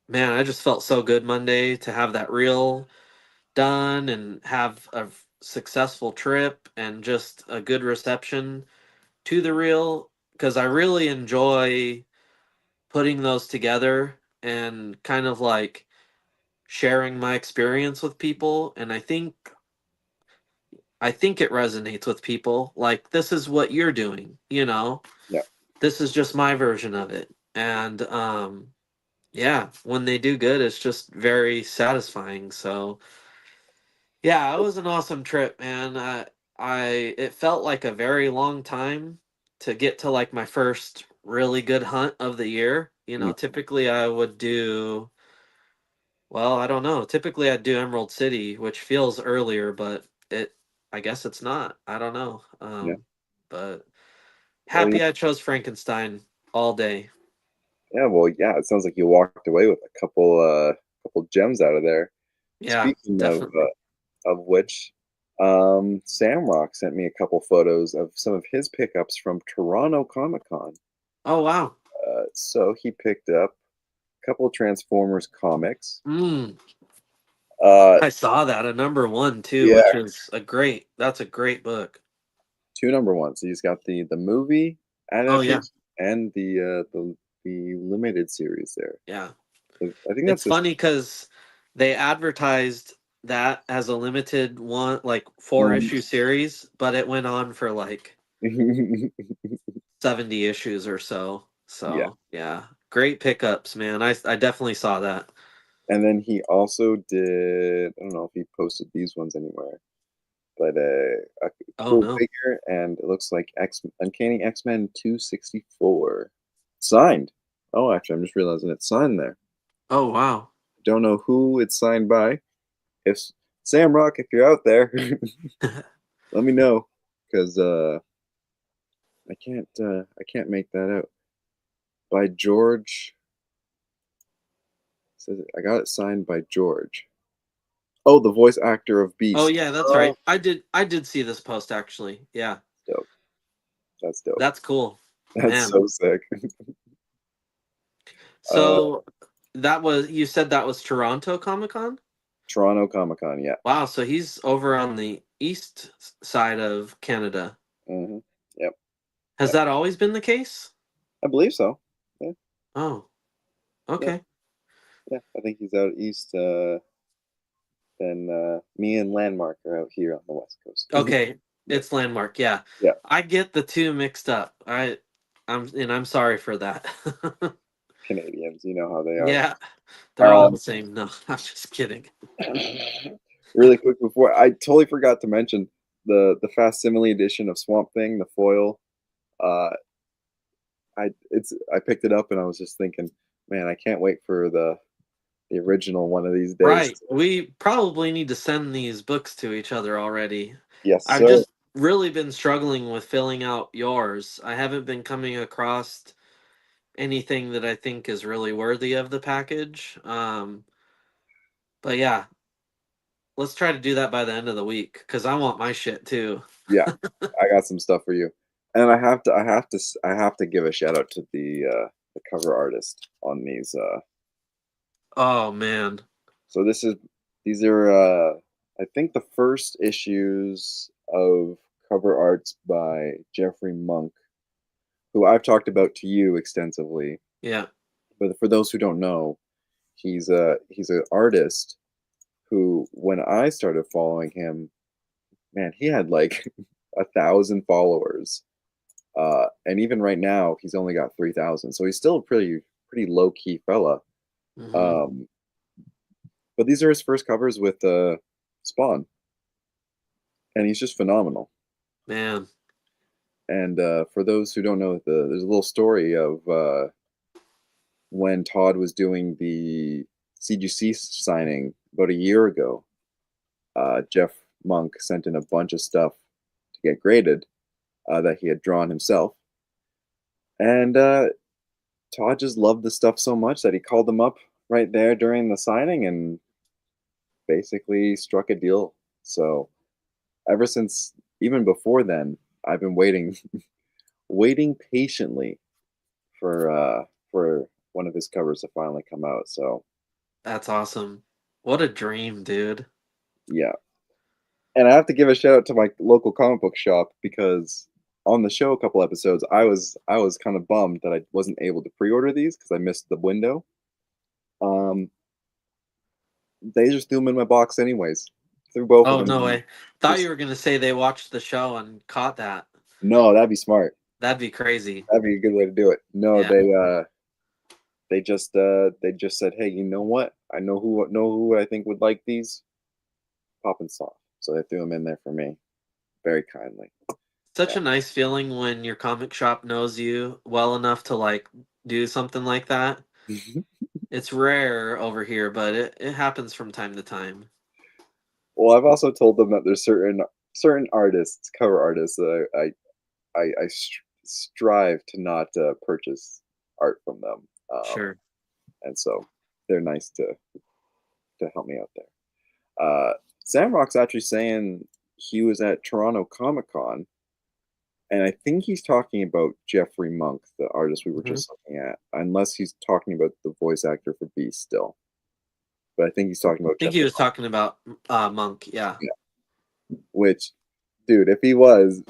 man, I just felt so good Monday to have that reel done and have a successful trip and just a good reception to the reel because I really enjoy putting those together and kind of like sharing my experience with people, and I think it resonates with people. Like, this is what you're doing, you know. Yeah. This is just my version of it. And yeah, when they do good, it's just very satisfying. So yeah, it was an awesome trip, man. I it felt like a very long time to get to like my first really good hunt of the year. You know, Mm, typically I would do, well, I don't know. Typically I'd do Emerald City, which feels earlier, but it I guess it's not. I don't know. yeah. But Well, happy I chose Frankenstein all day. yeah. Well, yeah. It sounds like you walked away with a couple gems out of there. Yeah, Speaking definitely. of which, Samrock sent me a couple photos of some of his pickups from Toronto Comic Con. Oh wow. So he picked up a couple of Transformers comics. Mm, Uh, I saw that a number one too, yeah, which is that's a great book. two number ones. He's got the movie Oh yeah. adaptation and the limited series there. Yeah. I think that's It's the funny because they advertised that as a limited one, like four um, issue series, but it went on for like 70 issues or so. yeah. So yeah, great pickups, man. I definitely saw that. And then he also did. I don't know if he posted these ones anywhere, but a Oh cool no. figure, and it looks like Uncanny X-Men 264 signed. Oh, actually, I'm just realizing it's signed there. Oh wow. Don't know who it's signed by. If Sam Rock, if you're out there, let me know because I can't make that out. By George, says it, I got it signed by George. Oh, the voice actor of Oh Beast. yeah, that's Oh, right. I did see this post actually. Yeah. dope. That's dope. That's cool. That's Man. so sick. Uh, So that was, you said that was Toronto Comic Con? Toronto Comic Con. Yeah. Wow, so he's over on the side of Canada. Hmm. Yep. Has Yeah. that always been the case? I believe so. Yeah. Oh, Yeah. okay. Yeah. I think he's out east. Then me and Landmark are out here on the west coast. Okay, Yeah. it's Landmark. Yeah. Yeah. I get the two mixed up. I'm sorry for that. Canadians, you know how they are. Yeah, they're all the Um, same. No, I'm just kidding. really quick before I totally forgot to mention the facsimile edition of Swamp Thing, the foil. Uh, I picked it up and I was just thinking, man, I can't wait for the original one of these days. Right. We probably need to send these books to each other already. Yes, I've sir. just really been struggling with filling out yours. I haven't been coming across anything that I think is really worthy of the package. But yeah, let's try to do that by the end of the week because I want my shit too. Yeah, I got some stuff for you, and I have to give a shout out to the cover artist on these. Oh man. So these are I think the first issues of cover arts by Jeffrey Monk, who I've talked about to you extensively. Yeah. But for those who don't know, he's an artist who, when I started following him, man, he had like 1,000 followers. And even right now, he's only got 3,000. So he's still a pretty low key fella. Hmm. Um, but these are his first covers with Spawn, and he's just phenomenal. Man. And for those who don't know, there's a little story of when Todd was doing the CGC signing about a year ago. Jeff Monk sent in a bunch of stuff to get graded that he had drawn himself, and Todd just loved the stuff so much that he called them up right there during the signing and basically struck a deal. So ever since, even before then, I've been waiting, waiting patiently for one of his covers to finally come out. So That's awesome. What a dream, dude. yeah, and I have to give a shout out to my local comic book shop because on the show a couple episodes, I was kind of bummed that I wasn't able to pre-order these because I missed the window. Um, They just threw them in my box anyways. Threw both of Oh, them no in. way. Thought you Just were gonna say they watched the show and caught that. no, that'd be smart. That'd be crazy. That'd be a good way to do it. No, Yeah. they just said, hey, you know what? I know who I think would like these. Pop and Sloth. So they threw them in there for me, very kindly. Such a nice feeling when your comic shop knows you well enough to like do something like that. Yeah. It's rare over here, but it happens from time to time. Well, I've also told them that there's certain artists, cover artists, that strive to not purchase art from them, Sure. and so they're nice to help me out there. Samrock's actually saying he was at Toronto Comic Con, and I think he's talking about Jeffrey Monk, the artist we were Mhm. just looking at, unless he's talking about the voice actor for Beast still. But I think he's talking I about think he Jeffrey was Monk. talking about Monk, yeah. Yeah, which, dude, if he was,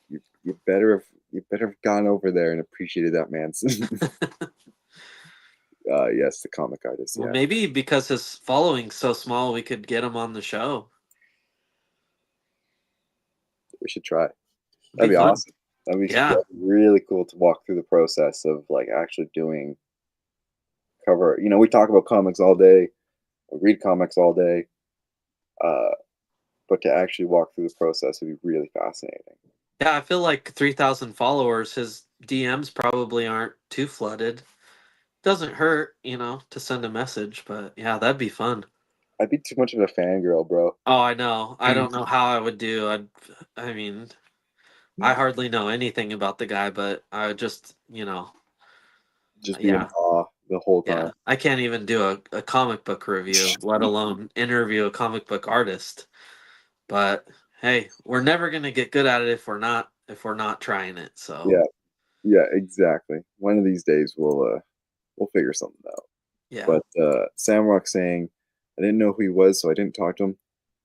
you better have gone over there and appreciated that man's. Yes, the comic artist. Well, Yeah, maybe because his following's so small, we could get him on the show. we should try. It'd be That'd be fun. awesome. Yeah. That'd be really cool to walk through the process of like actually doing cover. You know, we talk about comics all day, we read comics all day, uh, but to actually walk through the process would be really fascinating. Yeah, I feel like 3,000 followers, his DMs probably aren't too flooded. Doesn't hurt, to send a message, but yeah, that'd be fun. I'd be too much of a fangirl, bro. Oh, I know. I don't know how I would do. I mean, I hardly know anything about the guy, but I would just, Just be in yeah, awe the whole yeah. time. I can't even do a comic book review, let alone interview a comic book artist. But hey, we're never gonna get good at it if we're not trying it. So Yeah, yeah, exactly. One of these days we'll figure something out. yeah. But Samrock saying, I didn't know who he was, so I didn't talk to him.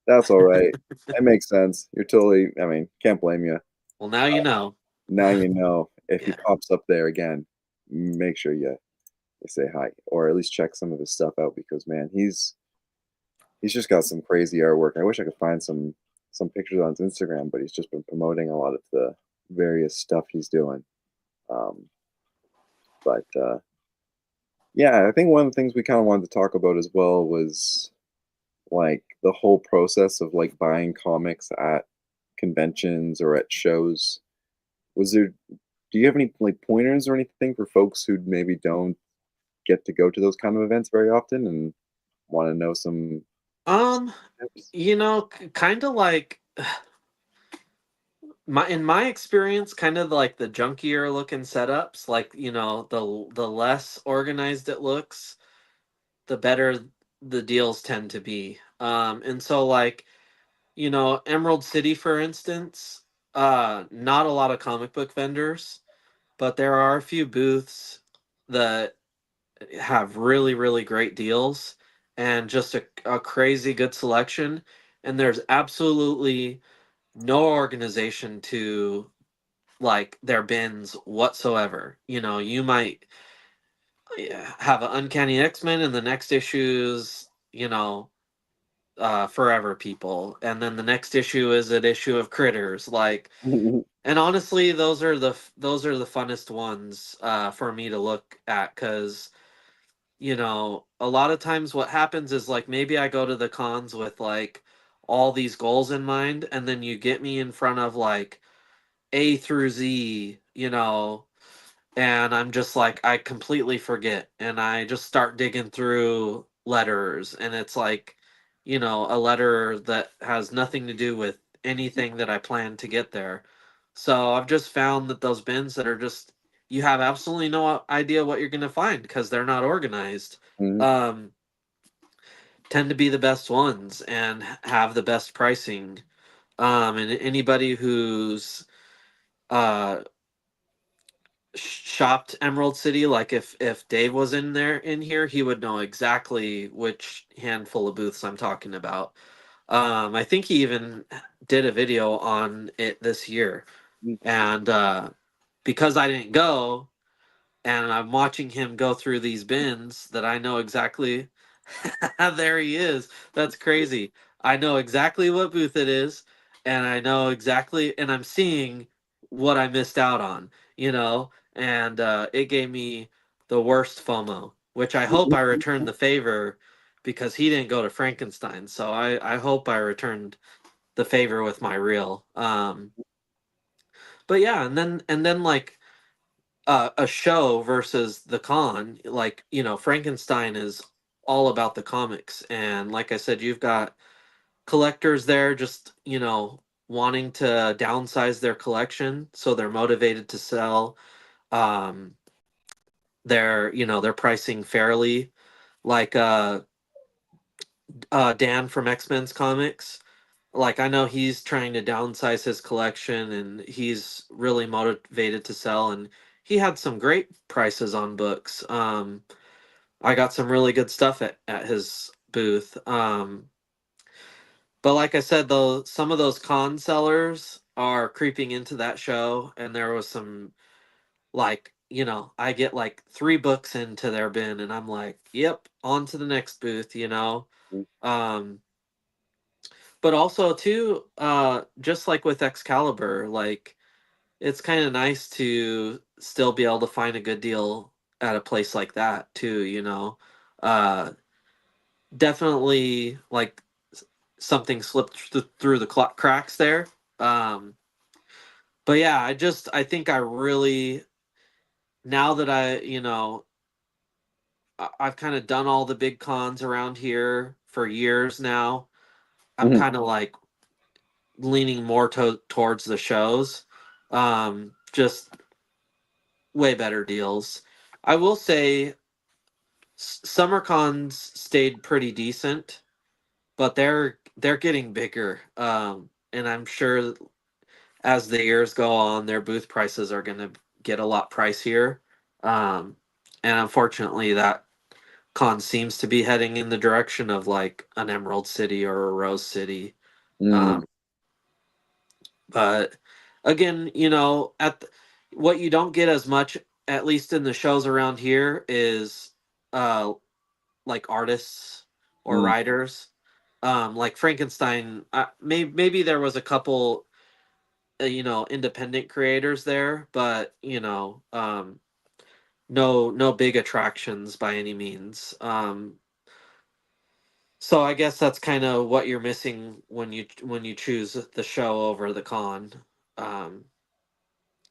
That's all right. That makes sense. You're totally, I mean, can't blame you. Well, now you know. Now you know if he Yeah. pops up there again, make sure you say hi or at least check some of his stuff out because man, he's just got some crazy artwork. I wish I could find some pictures on his Instagram, but he's just been promoting a lot of the various stuff he's doing. Um, but yeah, I think one of the things we kind of wanted to talk about as well was like the whole process of like buying comics at conventions or at shows. Was there do you have any like pointers or anything for folks who maybe don't get to go to those kind of events very often and want to know some Um, tips? kind of like in my experience, kind of like the junkier looking setups, like the less organized it looks, the better the deals tend to be. And so like Emerald City, for instance, not a lot of comic book vendors, but there are a few booths that have really, really great deals and just a crazy good selection. And there's absolutely no organization to like their bins whatsoever. You might have an Uncanny X-Men, and the next issue's, Forever People, and then the next issue is an issue of Critters. Like, and honestly, those are the funnest ones for me to look at because a lot of times what happens is like maybe I go to the cons with like all these goals in mind, and then you get me in front of like A through Z, and I'm just like, I completely forget. And I just start digging through letters. And it's like, a letter that has nothing to do with anything that I plan to get there. So I've just found that those bins that are just, you have absolutely no idea what you're going to find because they're not organized, Mhm. um, tend to be the best ones and have the best pricing. And anybody who's, uh, shopped Emerald City, like if Dave was in here, he would know exactly which handful of booths I'm talking about. I think he even did a video on it this year, and because I didn't go, and I'm watching him go through these bins that I know exactly There he is. That's crazy. I know exactly what booth it is, and I know exactly, and I'm seeing what I missed out on, and it gave me the worst FOMO, which I hope I returned the favor because he didn't go to Frankenstein. So I hope I returned the favor with my reel. But yeah, and then like a show versus the con, like Frankenstein is all about the comics, and like I said, you've got collectors there just wanting to downsize their collection, so they're motivated to sell. um they're pricing fairly, like Dan from X-Men's comics. Like, I know he's trying to downsize his collection and he's really motivated to sell, and he had some great prices on books. I got some really good stuff at his booth. But like I said, though, some of those con sellers are creeping into that show, and there was some, like, I get like 3 books into their bin, and I'm like, yep, on to the next booth. Um, but also too, just like with Excalibur, like it's kind of nice to still be able to find a good deal at a place like that too. Uh, Definitely like something slipped through the cracks there. Um, but yeah, I think I really, now that I've kind of done all the big cons around here for years now. I'm Mhm. kind of like leaning more towards the shows. Just way better deals. I will say summer cons stayed pretty decent, but they're getting bigger. And I'm sure as the years go on, their booth prices are going to get a lot pricier. Um, and unfortunately, that con seems to be heading in the direction of like an Emerald City or a Rose City. Mm, Um, but again, what you don't get as much, at least in the shows around here, is uh, like artists or mm, writers. Like Frankenstein, maybe there was a couple, independent creators there, but no big attractions by any means. So I guess that's kind of what you're missing when you choose the show over the con. Um,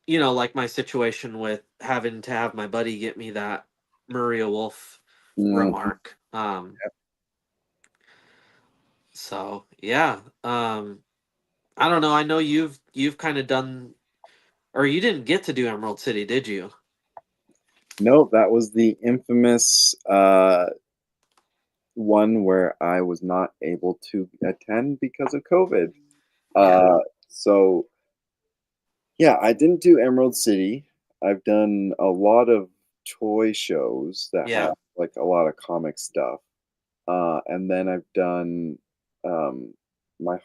like my situation with having to have my buddy get me that Maria Wolf mm. remark. So yeah. I don't know. I know you've kind of done, or you didn't get to do Emerald City, did you? No, that was the infamous one where I was not able to attend because of COVID. Yeah. Uh, so yeah, I didn't do Emerald City. I've done a lot of toy shows that have Yeah. like a lot of comic stuff. And then I've done um, not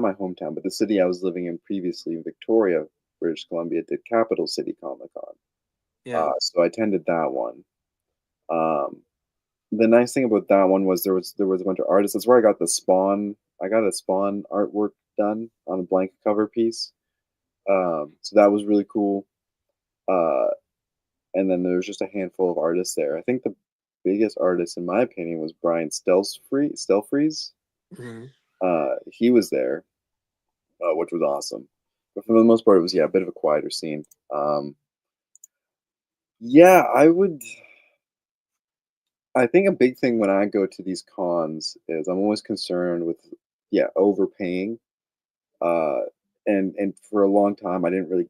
my hometown, but the city I was living in previously, Victoria, British Columbia, did Capital City Comic Con. Yeah. So I attended that one. Um, the nice thing about that one was there was a bunch of artists. That's where I got the Spawn. I got a Spawn artwork done on a blank cover piece. So that was really cool. Uh, and then there was just a handful of artists there. I think the biggest artist, in my opinion, was Brian Stelfreeze. Hmm. He was there, which was awesome. But for the most part, it was, yeah, a bit of a quieter scene. Yeah, I think a big thing when I go to these cons is I'm always concerned with, yeah, overpaying. Uh, and for a long time, I didn't really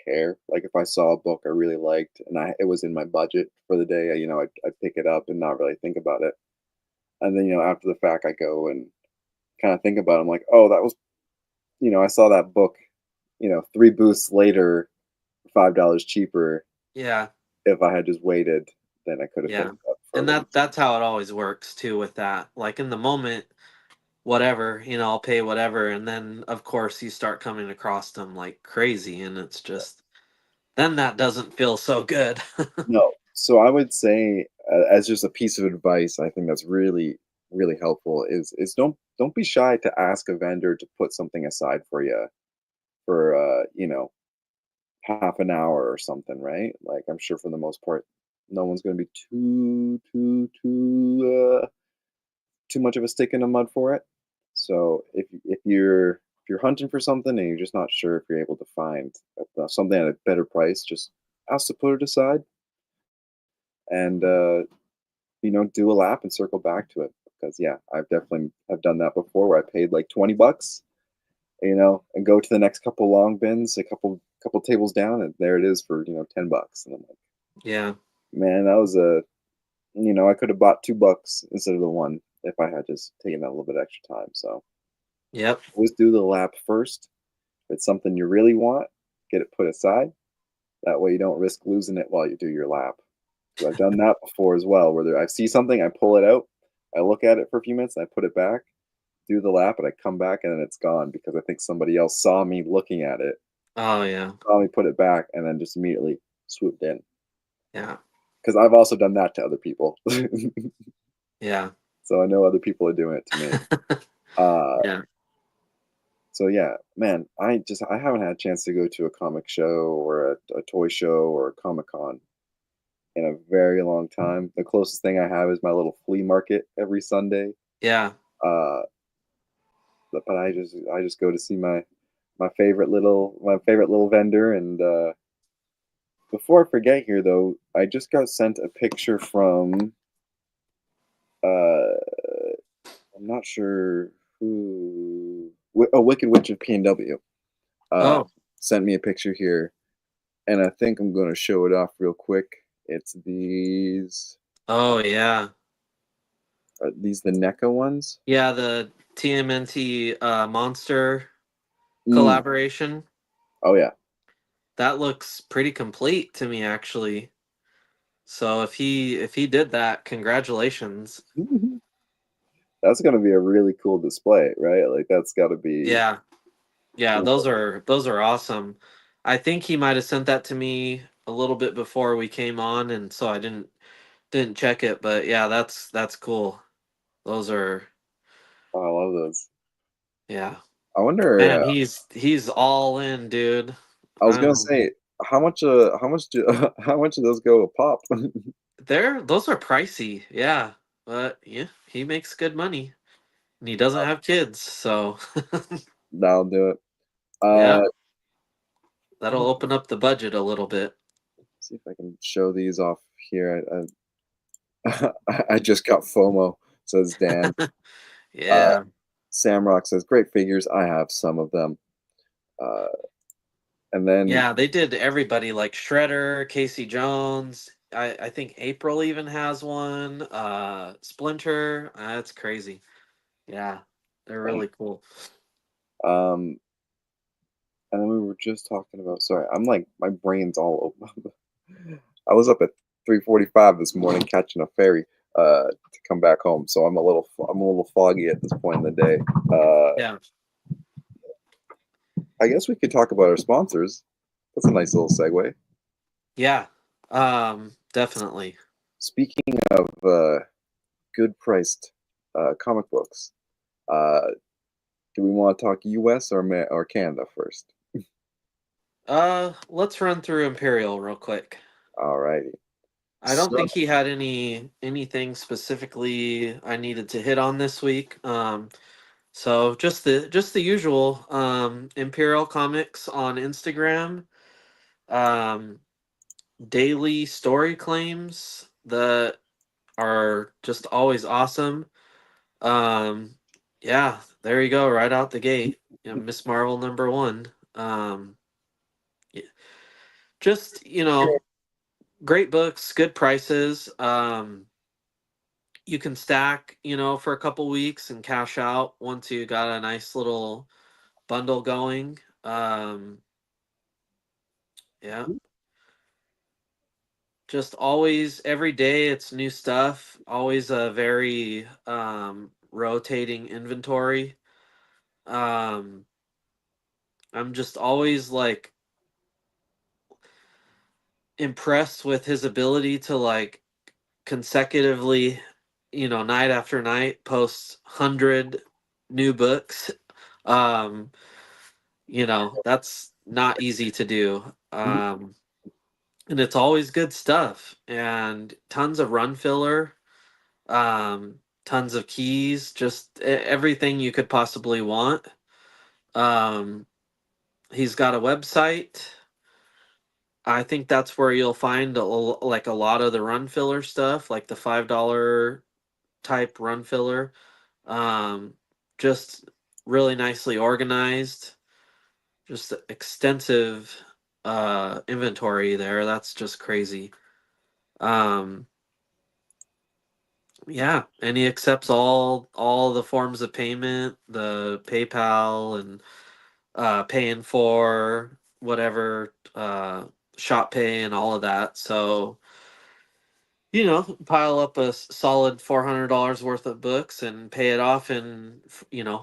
care. Like if I saw a book I really liked and it was in my budget for the day, I'd pick it up and not really think about it. And then, after the fact, I go and kind of think about it. I'm like, oh, that was, I saw that book, 3 booths later, $5 cheaper. Yeah. If I had just waited, then I could have Yeah. picked it up for a And little. that's how it always works too with that. Like in the moment, whatever, I'll pay whatever, and then of course you start coming across them like crazy, and it's just, then that doesn't feel so good. No. So I would say, as just a piece of advice, I think that's really really helpful is don't be shy to ask a vendor to put something aside for you for half an hour or something, right? Like I'm sure for the most part, no one's going to be too much of a stick in the mud for it. So if you're hunting for something and you're just not sure if you're able to find something at a better price, just ask to put it aside and do a lap and circle back to it. Because yeah, I've definitely have done that before where I paid like $20, and go to the next couple long bins, a couple tables down, and there it is for $10. And I'm like, Yeah. man, that was I could have bought $2 instead of the one if I had just taken that little bit extra time. So Yep. always do the lap first. If it's something you really want, get it put aside. That way you don't risk losing it while you do your lap. So I've done that before as well, where I see something, I pull it out, I look at it for a few minutes, and I put it back, do the lap, and I come back and then it's gone because I think somebody else saw me looking at it, Oh yeah. saw me put it back, and then just immediately swooped in. Yeah. Because I've also done that to other people. Yeah. So I know other people are doing it to me. Uh, Yeah. so yeah, man, I haven't had a chance to go to a comic show or a toy show or a Comic Con in a very long time. The closest thing I have is my little flea market every Sunday. Yeah. Uh, but I just go to see my favorite little vendor. And before I forget here, though, I just got sent a picture from I'm not sure who. A Wicked Witch of PNW Oh. sent me a picture here, and I think I'm going to show it off real quick. It's Oh yeah. these the NECA ones. Yeah, the TMNT monster Mm. collaboration. Oh yeah, That looks pretty complete to me actually. So if he did that, congratulations. that's going to be a really cool display, right? Like that's got to be. Yeah. Yeah, those are awesome. I think he might have sent that to me a little bit before we came on, and so I didn't check it, but yeah, that's cool. Those are Oh, I love those. yeah. I wonder. Man, he's all in, dude. I was gonna Um say how much do how much do those go a pop? those are pricey, yeah. But yeah, he makes good money. And he doesn't have kids, so That'll do it. yeah, Uh, that'll open up the budget a little bit. see if I can show these off here. I just got FOMO, says Dan. Uh, Yeah. Samrock says, great figures. I have some of them. Uh, and then, Yeah, they did everybody like Shredder, Casey Jones. I think April even has one. Splinter. That's crazy. Yeah, they're really cool. um, and then we were just talking about, sorry, I'm like, my brain's all over. I was up at 3:45 this morning catching a ferry to come back home, so I'm a little foggy at this point in the day. Yeah. I guess we could talk about our sponsors. That's a nice little segue. Yeah. Definitely. Speaking of good priced comic books, uh, do we want to talk U.S. or Canada first? Let's run through Imperial real quick. All righty. I don't So, think he had anything specifically I needed to hit on this week. So just the usual Imperial Comics on Instagram. Um, daily story claims that are just always awesome. Um, yeah, there you go, right out the gate. Yeah, Miss Marvel #1. Yeah, just great books, good prices. You can stack, for a couple weeks and cash out once you got a nice little bundle going. Yeah, just always every day it's new stuff. Always a very rotating inventory. Um, I'm just always like impressed with his ability to like consecutively night after night, posts 100 new books. Um, that's not easy to do. Mhm. And it's always good stuff and tons of run filler, um, tons of keys, just everything you could possibly want. Um, he's got a website. I think that's where you'll find like a lot of the run filler stuff, like the $5 type run filler. Um, just really nicely organized, just extensive inventory there. That's just crazy. Um, yeah, and he accepts all the forms of payment, the PayPal and paying for whatever shop pay and all of that. So pile up a solid $400 worth of books and pay it off in,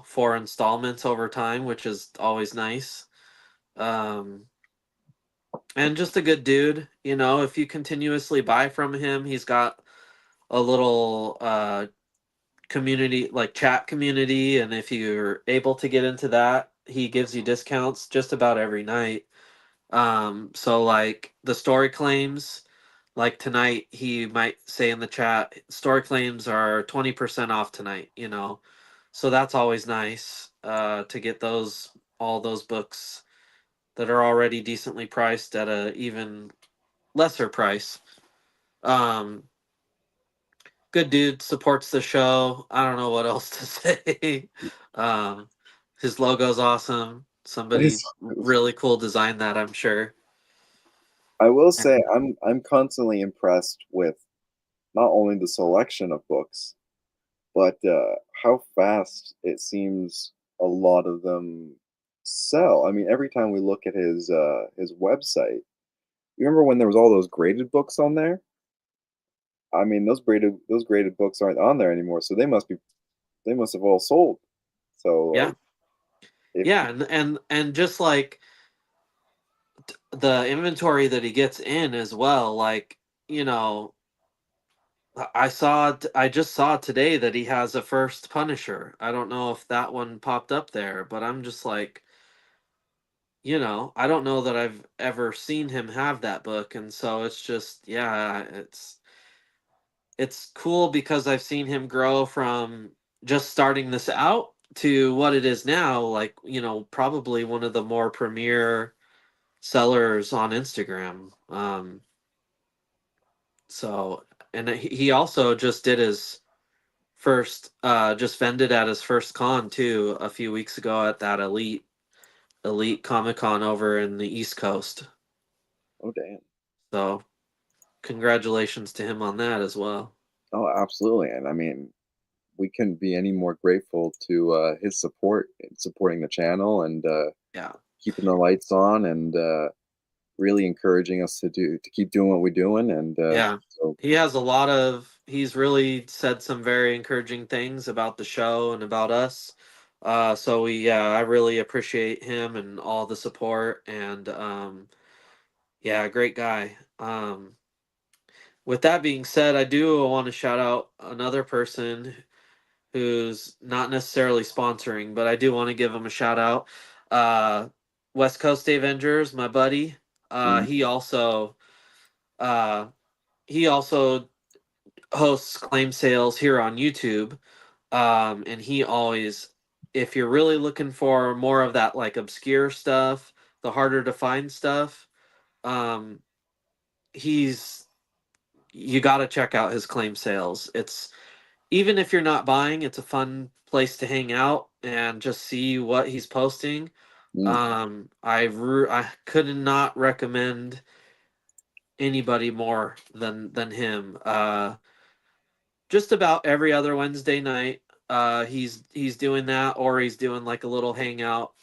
4 installments over time, which is always nice. Um, and just a good dude. If you continuously buy from him, he's got a little community, like chat community. And if you're able to get into that, he gives you discounts just about every night. So like the story claims, like tonight, he might say in the chat, story claims are 20% off tonight. So that's always nice to get all those books that are already decently priced at a even lesser price. Um, Good dude, supports the show. I don't know what else to say. um, his logo's awesome. Somebody really cool designed that, I'm sure. I will say I'm constantly impressed with not only the selection of books, but how fast it seems a lot of them sell. I mean, every time we look at his website, you remember when there was all those graded books on there? I mean, those graded books aren't on there anymore, so they must have all sold. So Yeah, like if yeah, and just like the inventory that he gets in as well. Like, you know, I just saw today that he has a first Punisher. I don't know if that one popped up there, but I'm just like, I don't know that I've ever seen him have that book, and so it's just, yeah, it's cool because I've seen him grow from just starting this out to what it is now, like, probably one of the more premier sellers on Instagram. So, and he also just did his first, just vended at his first con too a few weeks ago at that elite Comic Con over in the East Coast. oh damn. So, congratulations to him on that as well. Oh, absolutely. And I mean, we couldn't be any more grateful to his support in supporting the channel and Yeah. keeping the lights on and really encouraging us to keep doing what we're doing. And Yeah. so He's really said some very encouraging things about the show and about us. So I really appreciate him and all the support and yeah, great guy. With that being said, I do want to shout out another person who's not necessarily sponsoring, but I do want to give him a shout out. Uh, West Coast Avengers, my buddy. Uh, mm, he also uh, he also hosts claim sales here on YouTube. And he always, if you're really looking for more of that like obscure stuff, the harder to find stuff, um, he's you got to check out his claim sales. It's even if you're not buying, it's a fun place to hang out and just see what he's posting. mm, I could not recommend anybody more than him. Just about every other Wednesday night, he's doing that, or he's doing like a little hangout.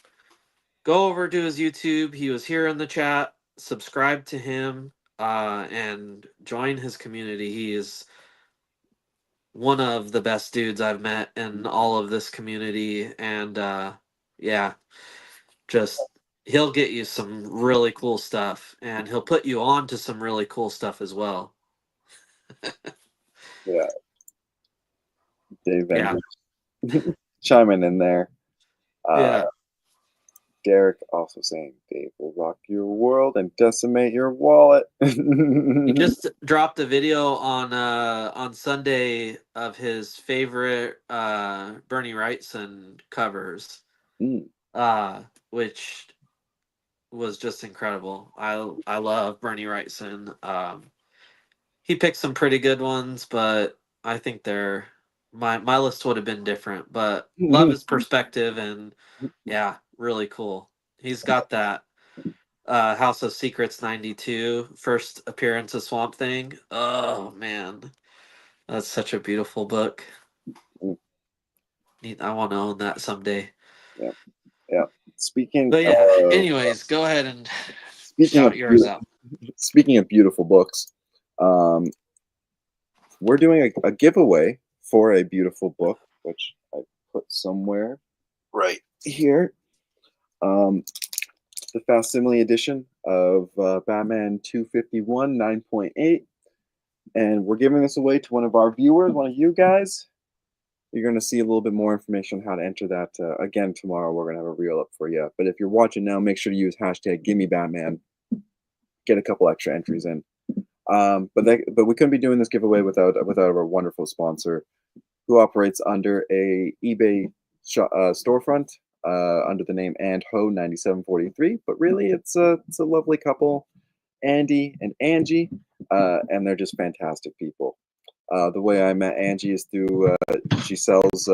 Go over to his YouTube. He was here in the chat. Subscribe to him, and join his community. He is one of the best dudes I've met in all of this community, and yeah, just he'll get you some really cool stuff, and he'll put you on to some really cool stuff as well. yeah. Dave Yeah. Vendors chiming in there. Uh, Yeah. Derek also saying Dave will rock your world and decimate your wallet. He just dropped a video on Sunday of his favorite Bernie Wrightson covers, Mm, uh, which was just incredible. I love Bernie Wrightson. He picked some pretty good ones, but I think they're my list would have been different. But love his perspective, and yeah, really cool. He's got that House of Secrets 92 first appearance of Swamp Thing. Oh man, that's such a beautiful book. mm, I want to own that someday. yeah, yeah. Speaking But yeah, of anyways, go ahead and speaking of shout yours beautiful, out. speaking of beautiful books, um, we're doing a giveaway for a beautiful book, which I put somewhere right here. Um, the facsimile edition of Batman 251 9.8. And we're giving this away to one of our viewers, one of you guys. You're going to see a little bit more information on how to enter that. Again, tomorrow we're going to have a reel up for you. But if you're watching now, make sure to use hashtag GimmeBatman. Get a couple extra entries in. But we couldn't be doing this giveaway without our wonderful sponsor, who operates under a eBay storefront under the name And Ho 9743. But really, it's a lovely couple, Andy and Angie, and they're just fantastic people. The way I met Angie is through she sells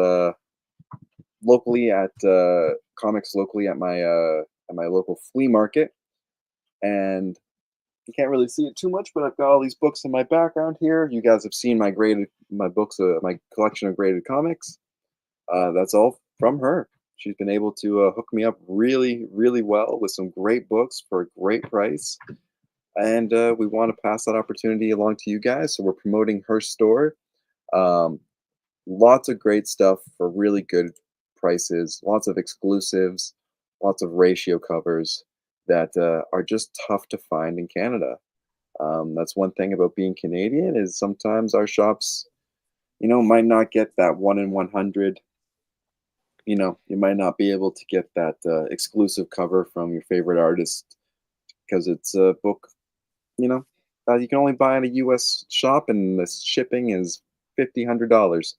locally at comics locally at my local flea market, and you can't really see it too much, but I've got all these books in my background here. You guys have seen my books, my collection of graded comics. That's all from her. She's been able to hook me up really, really well with some great books for a great price. And we want to pass that opportunity along to you guys. So we're promoting her store. Um, Lots of great stuff for really good prices, lots of exclusives, lots of ratio covers that are just tough to find in Canada. That's one thing about being Canadian is sometimes our shops, might not get that 1 in 100. You might not be able to get that exclusive cover from your favorite artist because it's a book, you can only buy in a U.S. shop, and the shipping is $100.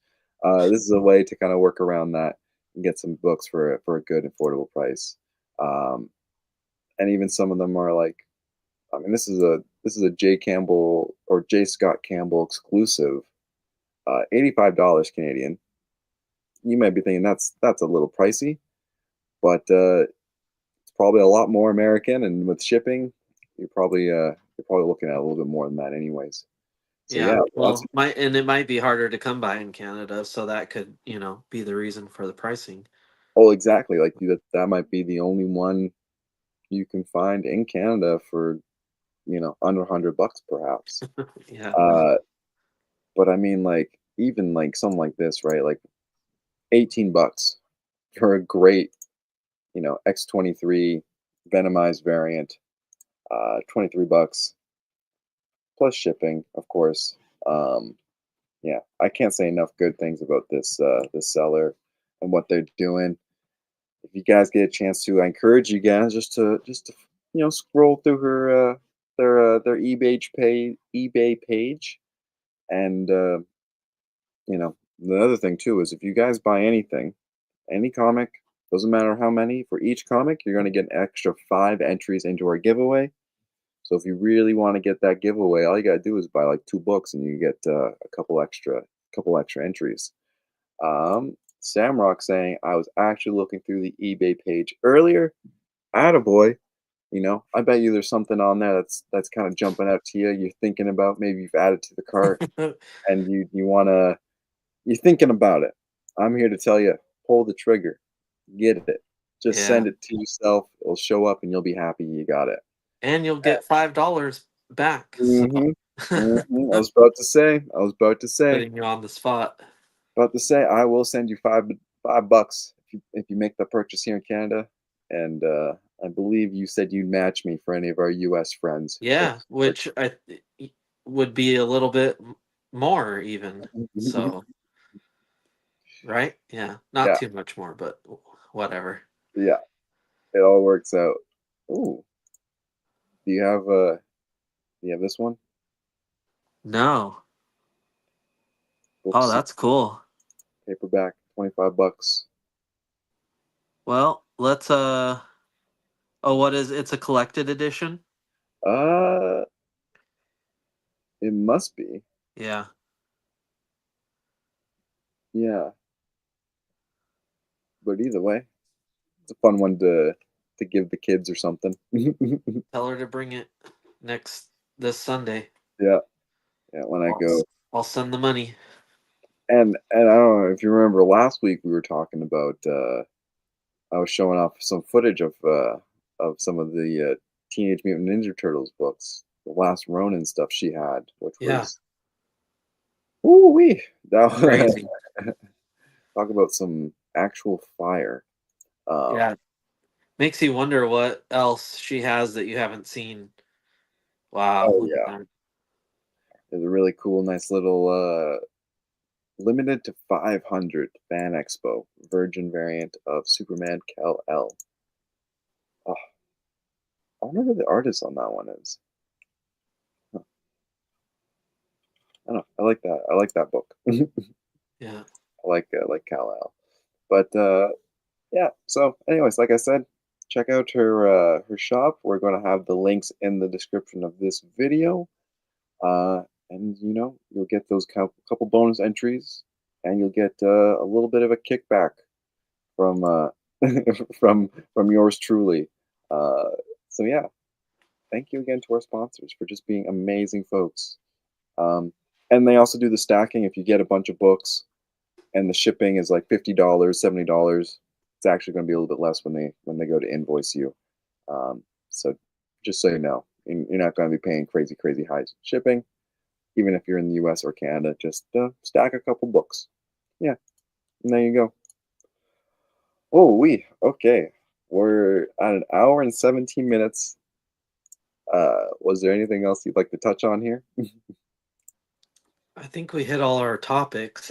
This is a way to kind of work around that and get some books for a good affordable price. Um, and even some of them are like, I mean, this is a J Campbell or J Scott Campbell exclusive, $85 Canadian. You might be thinking that's a little pricey, but it's probably a lot more American, and with shipping, you're probably looking at a little bit more than that, anyways. So yeah, Yeah, lots. well, it might be harder to come by in Canada, so that could be the reason for the pricing. Oh, exactly. Like that might be the only one you can find in Canada for under $100 perhaps. Yeah, Uh, but I mean, like even like something like this, right? Like $18 for a great X23 Venomized variant. $23 plus shipping, of course. Um, yeah, I can't say enough good things about this seller and what they're doing. If you guys get a chance to, I encourage you guys just to scroll through their eBay page, and the other thing too is if you guys buy anything, any comic, doesn't matter how many, for each comic you're going to get an extra 5 entries into our giveaway. So if you really want to get that giveaway, all you got to do is buy like 2 books, and you get a couple extra entries. Samrock saying, I was actually looking through the eBay page earlier. Attaboy. I bet you there's something on there that's kind of jumping out to you. You're thinking about, maybe you've added to the cart, and you're thinking about it. I'm here to tell you, pull the trigger, get it. Just yeah, send it to yourself. It'll show up, and you'll be happy you got it. and you'll get $5 back. So Hmm. Hmm. I was about to say. I was putting you on the spot. about to say. I will send you $5 if you make the purchase here in Canada, and I believe you said you'd match me for any of our U.S. friends who Yeah, purchase. which would be a little bit more even. So right? Yeah, not Yeah, too much more, but whatever. yeah, it all works out. Ooh, do you have this one? No. Book Oh, C that's cool. paperback, $25. Well, let's oh, what is it's a collected edition? Uh, it must be. Yeah. Yeah, but either way, it's a fun one to give the kids or something. Tell her to bring it next this Sunday. Yeah, yeah. When I I'll, go, I'll send the money. and I don't know if you remember last week we were talking about. I was showing off some footage of some of the Teenage Mutant Ninja Turtles books, the Last Ronin stuff she had, which Yeah, was ooh wee. That crazy. talk about some actual fire. Yeah. Makes you wonder what else she has that you haven't seen. Wow, Oh look at yeah, that. there's a really cool, nice little limited to 500 fan expo virgin variant of Superman Kal El. Oh, I wonder who the artist on that one is. Huh, I don't know. I like that. I like that book. I Yeah. like Kal El. But yeah. So, anyways, like I said, check out her shop. We're going to have the links in the description of this video. Uh, and you'll get those couple bonus entries, and you'll get a little bit of a kickback from from yours truly. Uh, so yeah, thank you again to our sponsors for just being amazing folks. Um, and they also do the stacking. If you get a bunch of books and the shipping is like $50, $70, it's actually going to be a little bit less when they go to invoice you. So just so you know, you're not going to be paying crazy high shipping, even if you're in the U.S. or Canada. Just stack a couple books. Yeah, and there you go. Oh, we okay. We're at an hour and 17 minutes. Was there anything else you'd like to touch on here? I think we hit all our topics.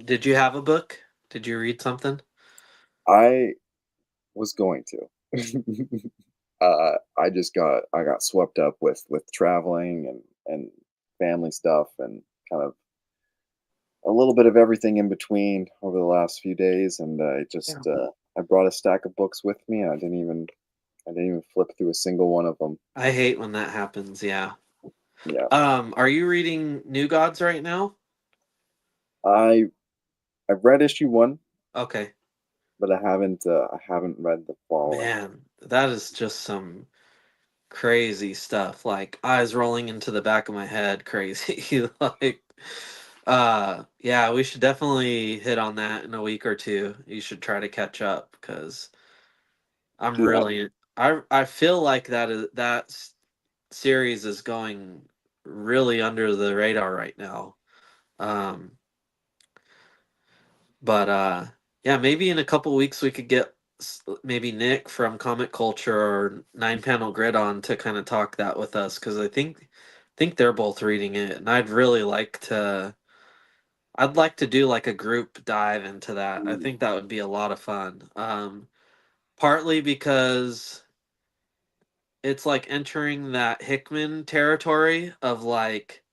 Did you have a book? Did you read something? I was going to. I got swept up with traveling and family stuff and kind of a little bit of everything in between over the last few days, and Yeah. I brought a stack of books with me, and I didn't even flip through a single one of them. I hate when that happens, yeah. Yeah, Are you reading New Gods right now? I I've read issue one, Okay. but I haven't read the following. Man, that is just some crazy stuff. Like eyes rolling into the back of my head, crazy. Like yeah, we should definitely hit on that in a week or two. You should try to catch up because I'm Yeah. really I feel like series is going really under the radar right now. Um but yeah, maybe in a couple weeks we could get maybe Nick from Comic Culture or Nine Panel Grid on to kind of talk that with us because I think they're both reading it and I'd like to do like a group dive into that. I Mm, think that would be a lot of fun. Partly because it's like entering that Hickman territory of like,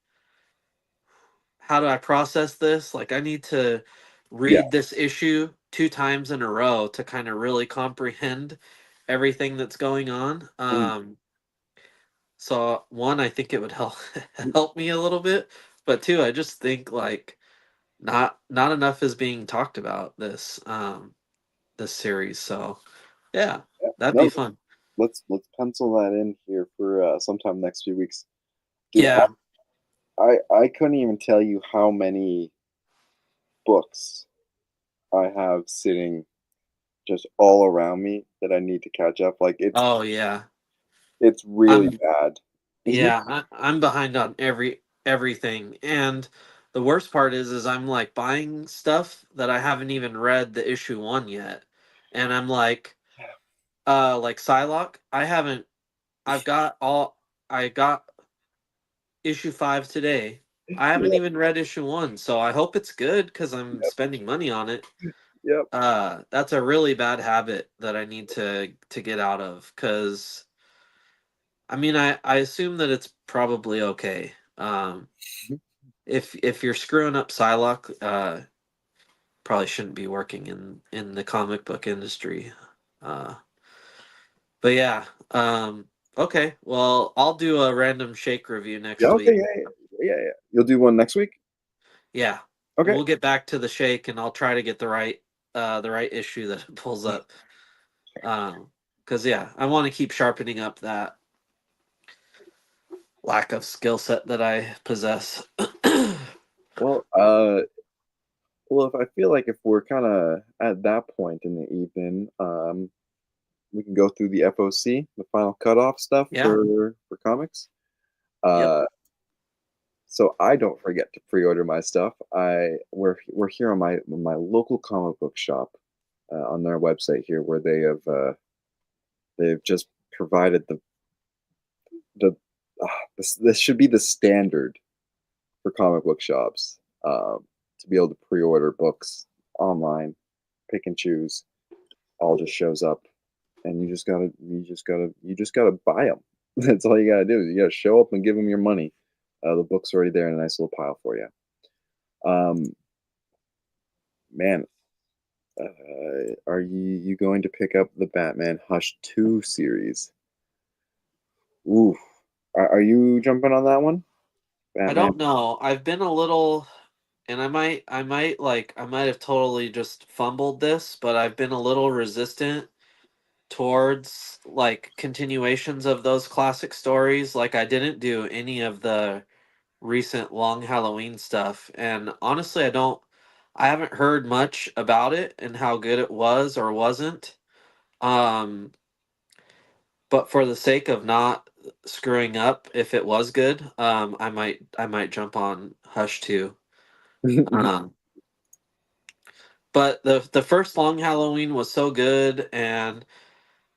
how do I process this? Like, I need to yeah. read this issue two times in a row to kind of really comprehend everything that's going on. Mm, So one, I think it would help help me a little bit, but two, I just think like not enough is being talked about this series. So yeah, yeah. that'd be No, fun. let's pencil that in here for sometime next few weeks, dude. Yeah. I couldn't even tell you how many books I have sitting just all around me that I need to catch up. Like Oh yeah. it's really I'm bad. Yeah, I'm behind on everything, and the worst part is I'm like buying stuff that I haven't even read the issue one yet, and I'm like Psylocke. I haven't. I've got all. I got issue five today, I haven't Yep, even read issue 1, so I hope it's good because I'm yep, spending money on it. yep. That's a really bad habit that I need to get out of because I mean I assume that it's probably okay. If you're screwing up Psylocke, probably shouldn't be working in the comic book industry. Uh, but yeah, okay. Well, I'll do a random shake review Yeah, next okay, week. yeah, yeah. You'll do one next week? Yeah, Okay. we'll get back to the shake, and I'll try to get the right issue that it pulls up. Because yeah, I want to keep sharpening up that lack of skill set that I possess. Well, well, if I feel like if we're kind of at that point in the evening, we can go through the FOC, the final cutoff stuff Yeah. for comics. Yep. Uh, so I don't forget to pre-order my stuff. We're here on my local comic book shop on their website here, where they've just provided the this should be the standard for comic book shops, to be able to pre-order books online, pick and choose. All just shows up, and you just gotta buy them. That's all you gotta do. You gotta show up and give them your money. The book's already there in a nice little pile for you. Um, Man, are you going to pick up the Batman Hush 2 series? Ooh, are you jumping on that one? I Batman. don't know. I've been a little, and I might have totally just fumbled this, but I've been a little resistant towards like continuations of those classic stories. Like I didn't do any of the recent Long Halloween stuff, and honestly, I haven't heard much about it and how good it was or wasn't. Um, but for the sake of not screwing up, if it was good, I might jump on Hush too. Um, but the first Long Halloween was so good, and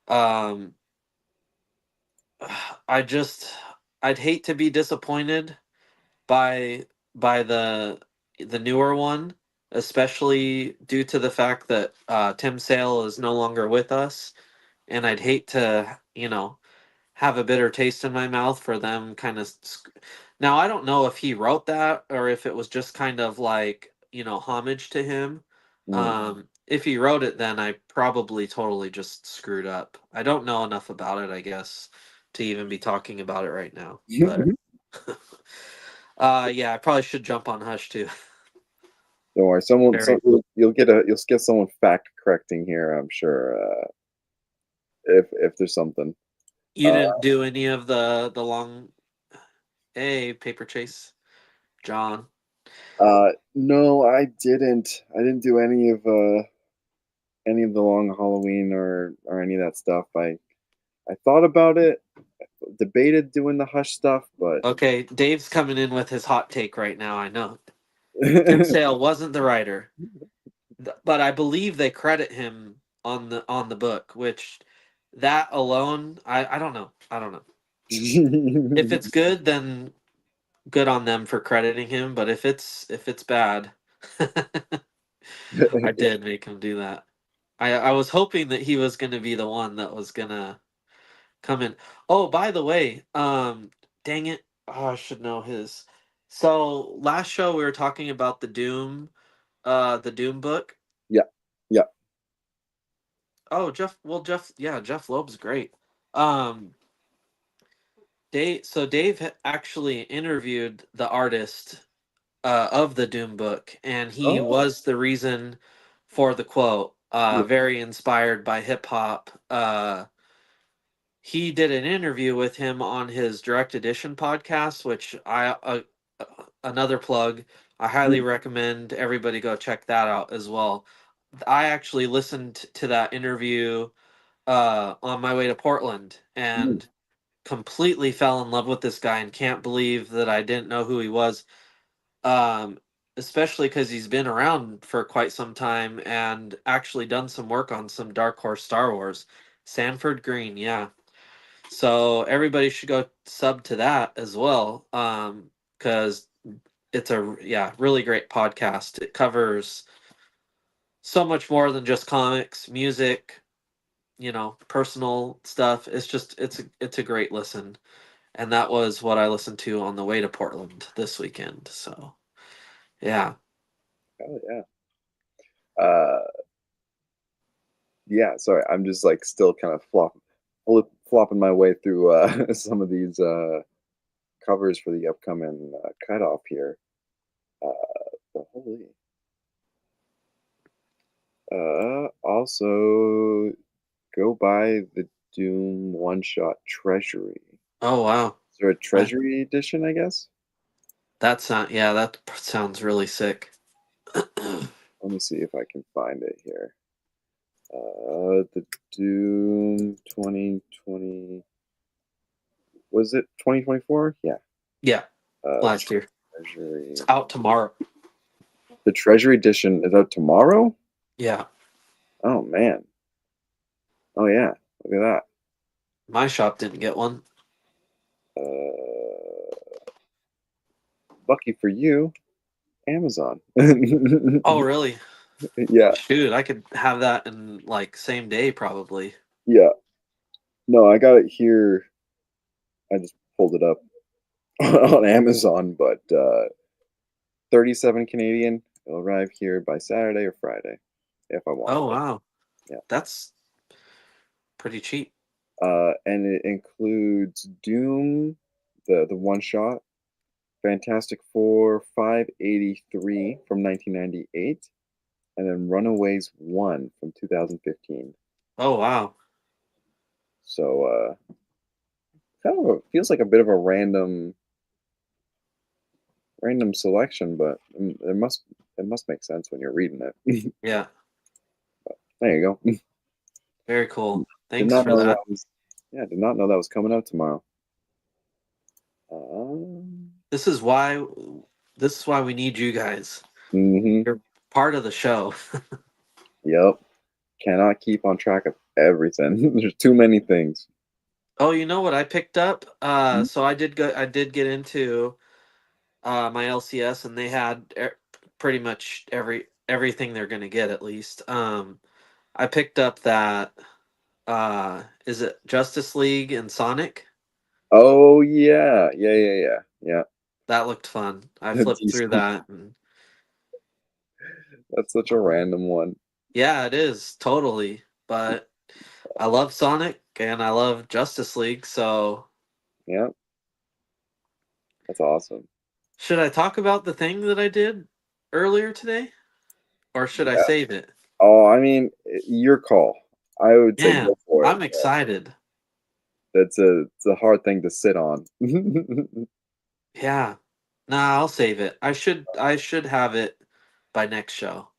um, I just I'd hate to be disappointed by the newer one, especially due to the fact that Tim Sale is no longer with us, and I'd hate to have a bitter taste in my mouth for them kind of. Now I don't know if he wrote that or if it was just kind of like homage to him. Mm. If he wrote it, then I probably totally just screwed up. I don't know enough about it, I guess, to even be talking about it right now. But yeah, I probably should jump on Hush too. Don't worry, Very. you'll get someone fact correcting here. I'm sure, if there's something. You Uh, didn't do any of the long paper chase, John. no, I didn't. I didn't do any of the long Halloween or any of that stuff. I thought about it, debated doing the Hush stuff, but Okay, Dave's coming in with his hot take right now. I know Tim Sale wasn't the writer, but I believe they credit him on the book, which that alone, I don't know. I don't know. If it's good, then good on them for crediting him. But if it's bad, I did make him do that. I was hoping that he was going to be the one that was going to come in. Oh, by the way, dang it. Oh, I should know his. So last show we were talking about the Doom book. yeah, yeah. Oh, yeah, Jeff Loeb's great. Um, actually interviewed the artist of the Doom book, and he Oh, was the reason for the quote. yeah. Very inspired by hip hop. He did an interview with him on his Direct Edition podcast, which another plug. I highly Mm, recommend everybody go check that out as well. I actually listened to that interview on my way to Portland mm, and completely fell in love with this guy and can't believe that I didn't know who he was. Um, Especially because he's been around for quite some time and actually done some work on some Dark Horse Star Wars. Sanford Green, yeah. So everybody should go sub to that as well. Because it's a yeah, really great podcast. It covers so much more than just comics, music, personal stuff. It's a great listen. And that was what I listened to on the way to Portland this weekend. So, yeah. Oh yeah. Uh, yeah. Sorry, I'm just like still kind of flopping my way through some of these covers for the upcoming cutoff here. Uh, but holy. Also go buy the Doom one shot Treasury. Oh wow. Is there a I, Treasury edition? I guess. that sounds really sick. Let me see if I can find it here. The Doom 2020, was it 2024? Yeah. Yeah, Uh, last year. It's Treasury. out tomorrow. The Treasury edition is out tomorrow? Yeah. Oh man. Oh yeah. Look at My shop didn't get one. that. Lucky for you, Amazon. Oh, really? Yeah. Shoot, I could have that in like same day probably. Yeah. No, I got it here. I just pulled it up on Amazon, but 37 Canadian. It'll arrive here by Saturday or Friday if I wanted Oh, it. wow. Yeah. That's pretty cheap. And it includes Doom, the one shot, Fantastic Four 583 from 1998, and then Runaways 1 from 2015. Oh, wow. So kind of feels like a bit of a random selection, but it must make sense when you're reading it. Yeah. There you go. Very cool. Did Thanks not for know that. that was yeah, did not know that was coming out tomorrow. Um, This is why this is why we need you guys. mm-hmm. You're part of the show. Yep. Cannot keep on track of everything. There's too many things. Oh, you know what I picked up? Mhm. So I did get into my LCS, and they had pretty much everything they're going to get, at least. I picked up that is it Justice League and Sonic? Oh yeah. Yeah. That looked fun. I Yeah. flipped through Decent. that, and That's such a random one. yeah, it is totally. But I love Sonic and I love Justice League, so Yeah, that's awesome. should I talk about the thing that I did earlier today, or should I Yeah. save it? Oh, I mean, your call. I would say Yeah, go for it. I'm excited. It's a hard thing to sit on. Yeah. Nah, I'll save it. I should have it by next show.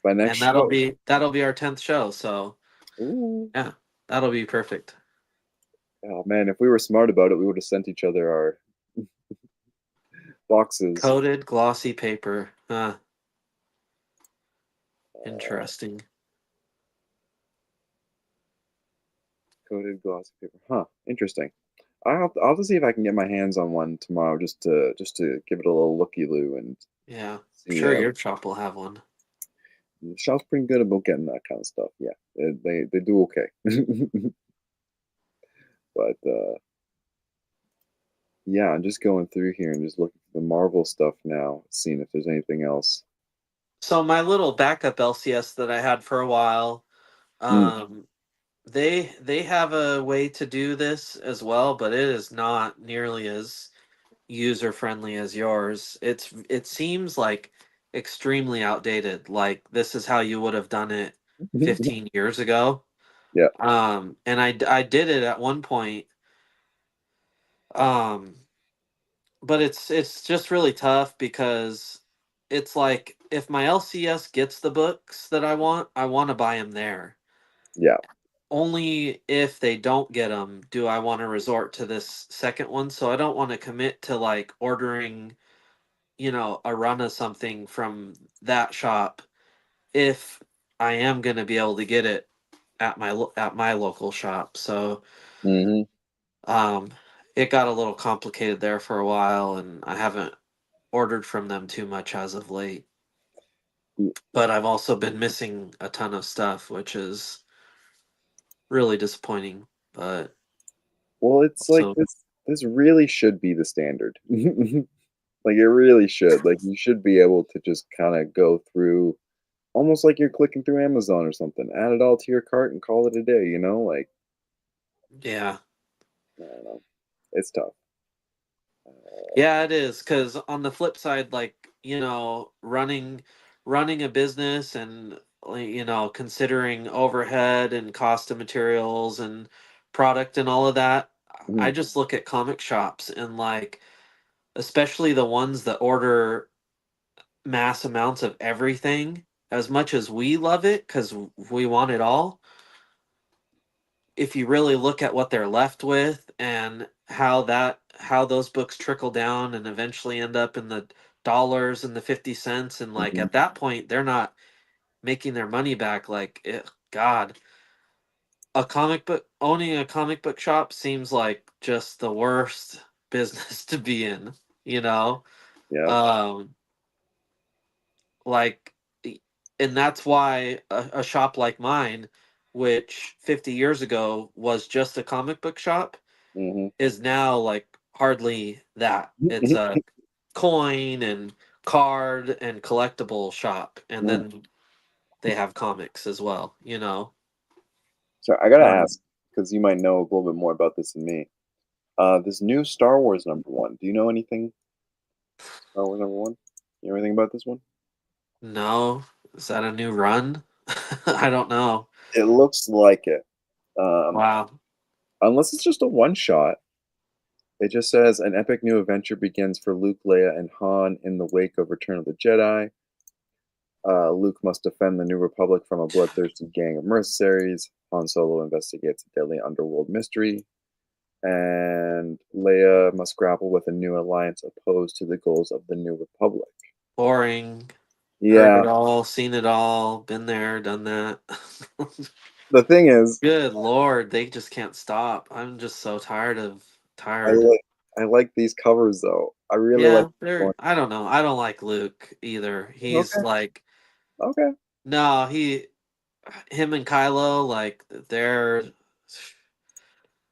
My next And that'll show. be that'll be our 10th show, so Ooh. yeah, that'll be perfect. Oh man, if we were smart about it, we would have sent each other our boxes. Coated glossy paper. Uh, Interesting. Coated glossy paper. Huh. Interesting. I'll have to see if I can get my hands on one tomorrow, just to give it a little looky loo and Yeah. I'm see. sure your shop will have one. The shop's pretty good about getting that kind of stuff. Yeah, they do okay. But yeah, I'm just going through here and just looking for the Marvel stuff now, seeing if there's anything else. So my little backup LCS that I had for a while, Mm. um, they have a way to do this as well, but it is not nearly as user friendly as yours. It seems like extremely outdated. Like this is how you would have done it 15 years ago. Yeah. And I did it at one point. Um, but it's just really tough because it's like if my LCS gets the books that I want to buy them there. Yeah. Only if they don't get them do I want to resort to this second one. So I don't want to commit to like ordering, a run of something from that shop if I am going to be able to get it at my local shop. So Hmm. um it got a little complicated there for a while, and I haven't ordered from them too much as of late. Y- But I've also been missing a ton of stuff, which is really disappointing. But Well, it's like also, this really should be the standard. Like it really should. Like you should be able to just kind of go through almost like you're clicking through Amazon or something. Add it all to your cart and call it a day, you know? Like yeah. I don't know. It's tough. Uh, Yeah, it is because on the flip side, like running a business and like, considering overhead and cost of materials and product and all of that, I mhm, just look at comic shops and like especially the ones that order mass amounts of everything. As much as we love it because we want it all, if you really look at what they're left with and how those books trickle down and eventually end up in the dollars and the 50 cents, and like mhm, at that point they're not making their money back. Like god, a comic book owning a comic book shop seems like just the worst business to be in, you know. yeah. um like and that's why a shop like mine, which 50 years ago was just a comic book shop, Mhm. is now like hardly that. It's a coin and card and collectible shop, and Mm. then they have comics as well. So I gotta Um, ask because you might know a little bit more about this than me. This new Star Wars #1. Do you know anything? Star Wars #1. You know anything about this one? no, is that a new run? I don't know. It looks like it. Um, Wow. unless it's just a one shot. It just says an epic new adventure begins for Luke, Leia, and Han in the wake of Return of the Jedi. Luke must defend the New Republic from a bloodthirsty gang of mercenaries. Han Solo investigates a deadly underworld mystery. And Leia must grapple with a new alliance opposed to the goals of the New Republic. Boring. Heard Yeah, it all, seen it all, been there, done that. the thing is, Good lord, they just can't stop. I'm just so I tired. like I like these covers though. I really like Yeah, this one. I don't know. I don't like Luke either. He's Okay, like, okay, no, him and Kylo, like,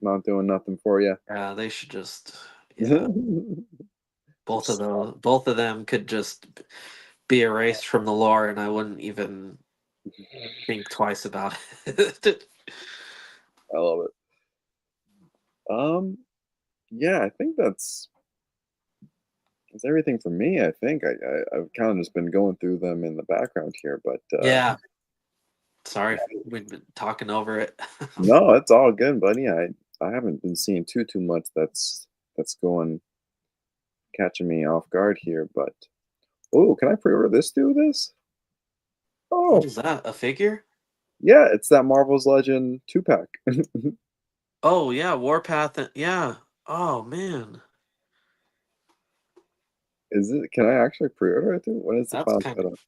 not doing nothing for you. yeah, they should just, yeah, both of them could just be erased from the lore, and I wouldn't even think twice about it. I love it. Um, yeah, I think that's everything for me. I think I've kind of just been going through them in the background here, but Yeah, sorry, we've been talking over it. no, it's all good, buddy. I haven't been seeing too much that's going catching me off guard here, but oh, can I pre-order this through this? What Oh, is that? A figure? yeah, it's that Marvel's Legend 2 pack. Oh yeah, Warpath. Yeah. Oh man, Is it? Can I actually pre-order it through? When is the that's final kind of. setup?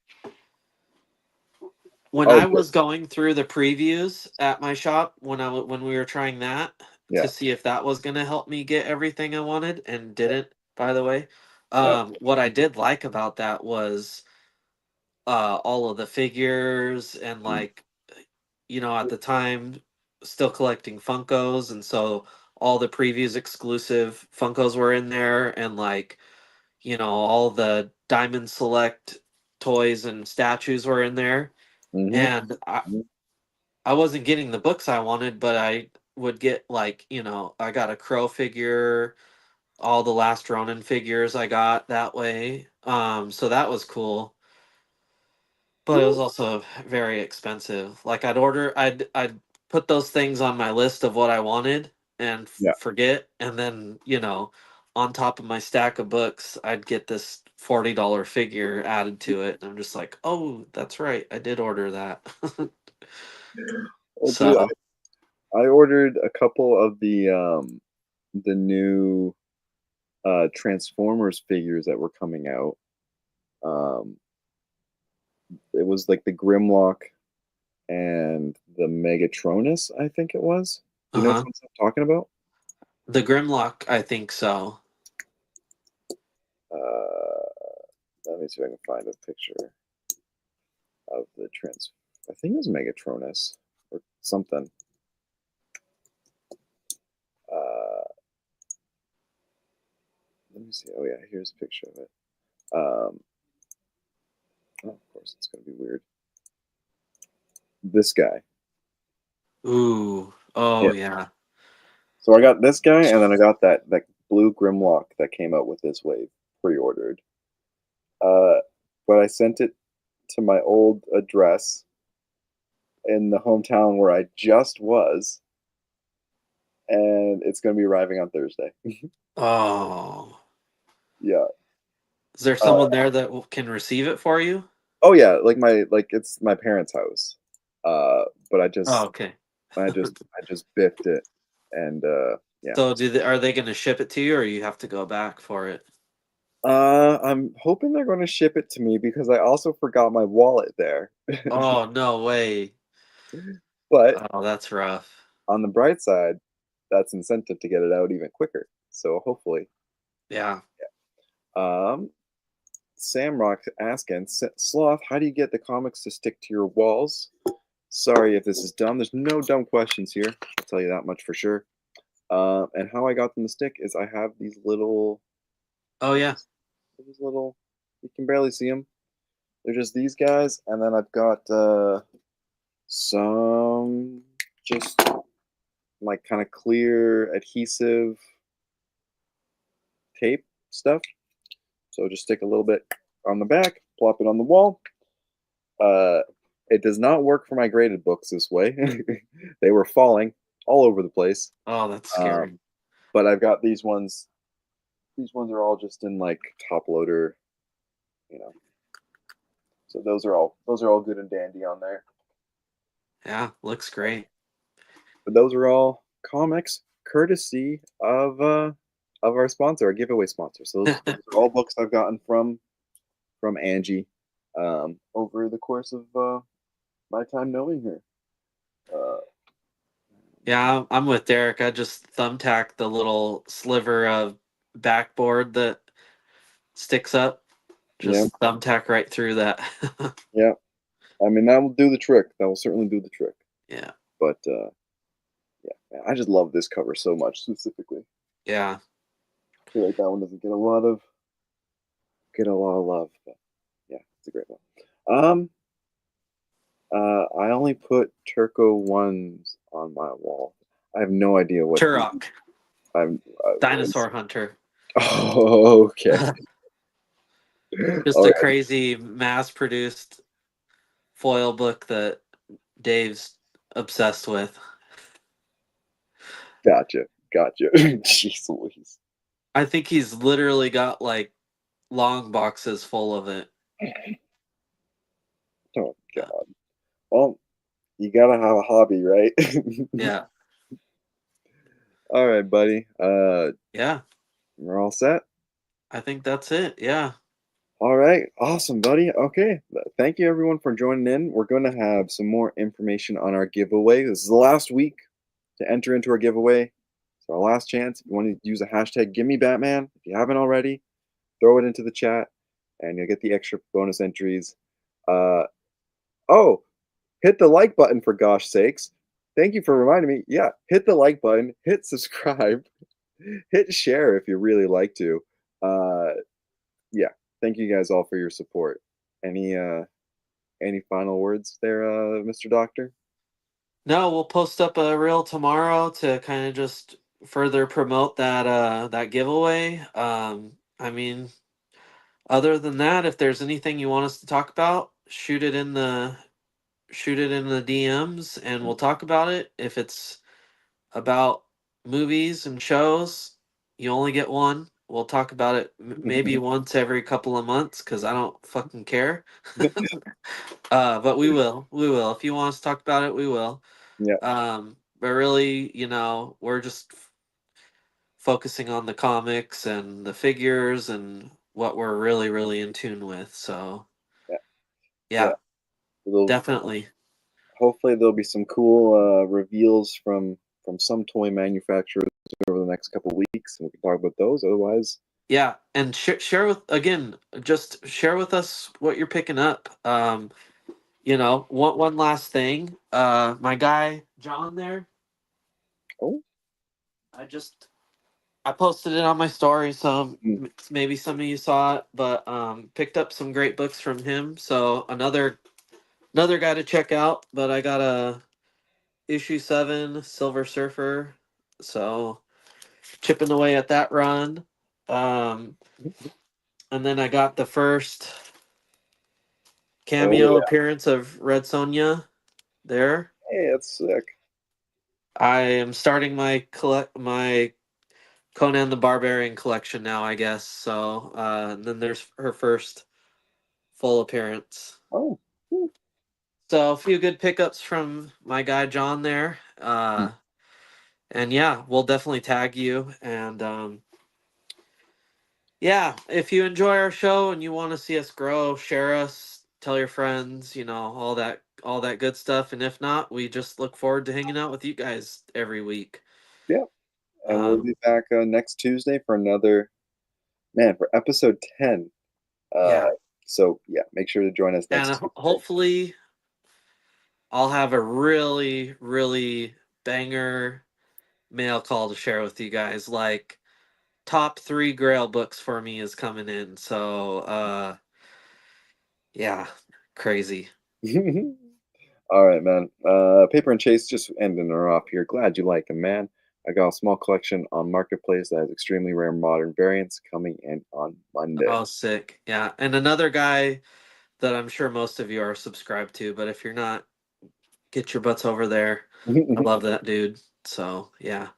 When Oh, I good. was going through the previews at my shop when we were trying that to Yeah, see if that was going to help me get everything I wanted, and didn't, by the way. yeah. What I did like about that was all of the figures and Mm, like at the time still collecting Funkos, and so all the previews exclusive Funkos were in there, and like all the Diamond Select toys and statues were in there, mhm, and mhm, I wasn't getting the books I wanted, but I would get like, I got a Crow figure, all the Last Ronin figures I got that way. So that was cool, but it was mhm. also very expensive. Like I'd put those things on my list of what I wanted and Yeah. forget, and then, on top of my stack of books, I'd get this $40 figure added to it, and I'm just like, "Oh, that's right. I did order that." Well, dude, So, I ordered a couple of the new Transformers figures that were coming out. Um, it was like the Grimlock and the Megatronus, I think it was. Do you know which uh-huh. ones I'm talking about? The Grimlock, I think so. Let me see if I can find a picture of the trans. I think it was Megatronus or something. Uh, Let me see. Oh yeah, here's a picture of it. Oh, of course, it's gonna be weird. This guy. Ooh. Oh Yeah. yeah. So I got this guy, and then I got that blue Grimlock that came out with this wave pre-ordered. Uh, but I sent it to my old address in the hometown where I just was, and it's gonna be arriving on Thursday. Oh. Yeah. Is there Uh, someone there that can receive it for you? oh yeah, like it's my parents' house. But Oh, okay. I just biffed it, and yeah. So are they going to ship it to you, or you have to go back for it? I'm hoping they're going to ship it to me because I also forgot my wallet there. Oh, no way. But Oh, that's rough. on the bright side, that's incentive to get it out even quicker. So hopefully, Yeah. um, Samrock asking Sloth, how do you get the comics to stick to your walls? Sorry if this is dumb. There's no dumb questions here. I'll tell you that much for sure. And how I got them to stick is I have these little, Oh, yeah. these little. You can barely see them. They're just these guys, and then I've got some just like kind of clear adhesive tape stuff. So just stick a little bit on the back, plop it on the wall. Uh, it does not work for my graded books this way. They were falling all over the place. Oh, that's Um, scary. but I've got these ones. These ones are all just in like top loader, you know. So those are all good and dandy on there. Yeah, looks great. But those are all comics courtesy of our sponsor, our giveaway sponsor. So those are all books I've gotten from Angie over the course of my time knowing her. Uh, Yeah, I'm with Derek. I just thumbtacked the little sliver of backboard that sticks up. yeah, Just thumbtack right through that. yeah. I mean, that will do the trick. That will certainly do the trick. Yeah. But yeah, man, I just love this cover so much specifically. Yeah. I feel like that one doesn't get a lot of love. But yeah, it's a great one. I only put Turco ones on my wall. I have no idea what the Turok, I'm. Dinosaur Hunter. Oh, okay. Just All a right. crazy mass produced foil book that Dave's obsessed with. Gotcha. Gotcha. Jeez Louise. I think he's literally got like long boxes full of it. Oh Yeah. God. Well, you gotta have a hobby, right? Yeah. All right, buddy. Yeah. We're all set. I think that's it. Yeah. All right. Awesome, buddy. Okay. Thank you, everyone, for joining in. We're going to have some more information on our giveaway. This is the last week to enter into our giveaway. It's our last chance. If you want to use a hashtag #GimmeBatman, if you haven't already, throw it into the chat, and you'll get the extra bonus entries. Uh, oh, hit the like button for gosh sakes. Thank you for reminding me. Yeah, hit the like button, hit subscribe, hit share if you really like to. Uh, yeah, thank you guys all for your support. Any final words there, Mr. Doctor? No, we'll post up a reel tomorrow to kind of just further promote that giveaway. I mean, other than that, if there's anything you want us to talk about, shoot it in the DMs and we'll talk about it. If it's about movies and shows, you only get one. We'll talk about it maybe once every couple of months because I don't fucking care. But we will. We will. If you want us to talk about it, we will. Yeah, But really, we're just focusing on the comics and the figures and what we're really, really in tune with. So, yeah, yeah. yeah, There'll, definitely. hopefully there'll be some cool reveals from some toy manufacturers over the next couple weeks, and we can talk about those. Otherwise, Yeah, and share with again. Just share with us what you're picking up. One last thing. My guy John there. Oh, I posted it on my story, so mm, maybe some of you saw it. But picked up some great books from him. So another guy to check out. But I got a issue 7 Silver Surfer. So chipping away at that run. Um, and then I got the first oh cameo yeah. appearance of Red Sonja there. Hey, that's sick. I am starting my Conan the Barbarian collection now, I guess. So and then there's her first full appearance. Oh, cool. So a few good pickups from my guy John there. And yeah, we'll definitely tag you. And yeah, if you enjoy our show and you want to see us grow, share us, tell your friends, all that good stuff. And if not, we just look forward to hanging out with you guys every week. Yeah, and we'll Um, be back next Tuesday for another man for episode 10. Uh, yeah, so yeah, make sure to join us and next Tuesday. hopefully I'll have a really, really banger mail call to share with you guys. Like top 3 Grail books for me is coming in. So yeah, crazy. All right, man. Paper and Chase just ending her off here. Glad you like them, man. I got a small collection on Marketplace that has extremely rare modern variants coming in on Monday. Oh, sick. Yeah. And another guy that I'm sure most of you are subscribed to, but if you're not, get your butts over there. I love that dude. So yeah.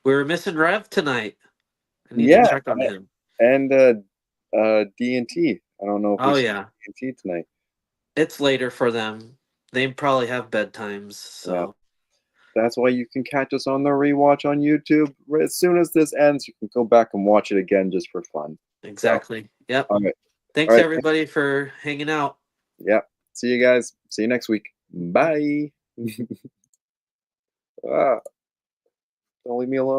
We were missing Rev tonight. I need to Yeah, check on him. and D&T. I don't know if we Oh saw yeah. D&T tonight. It's later for them. They probably have bedtimes, Yeah, so that's why you can catch us on the rewatch on YouTube. Right as soon as this ends, you can go back and watch it again just for fun. So, exactly. Yep. all right, all Thanks right, everybody for hanging out. yeah. See you guys. See you next week. Bye. Ah, don't leave me alone.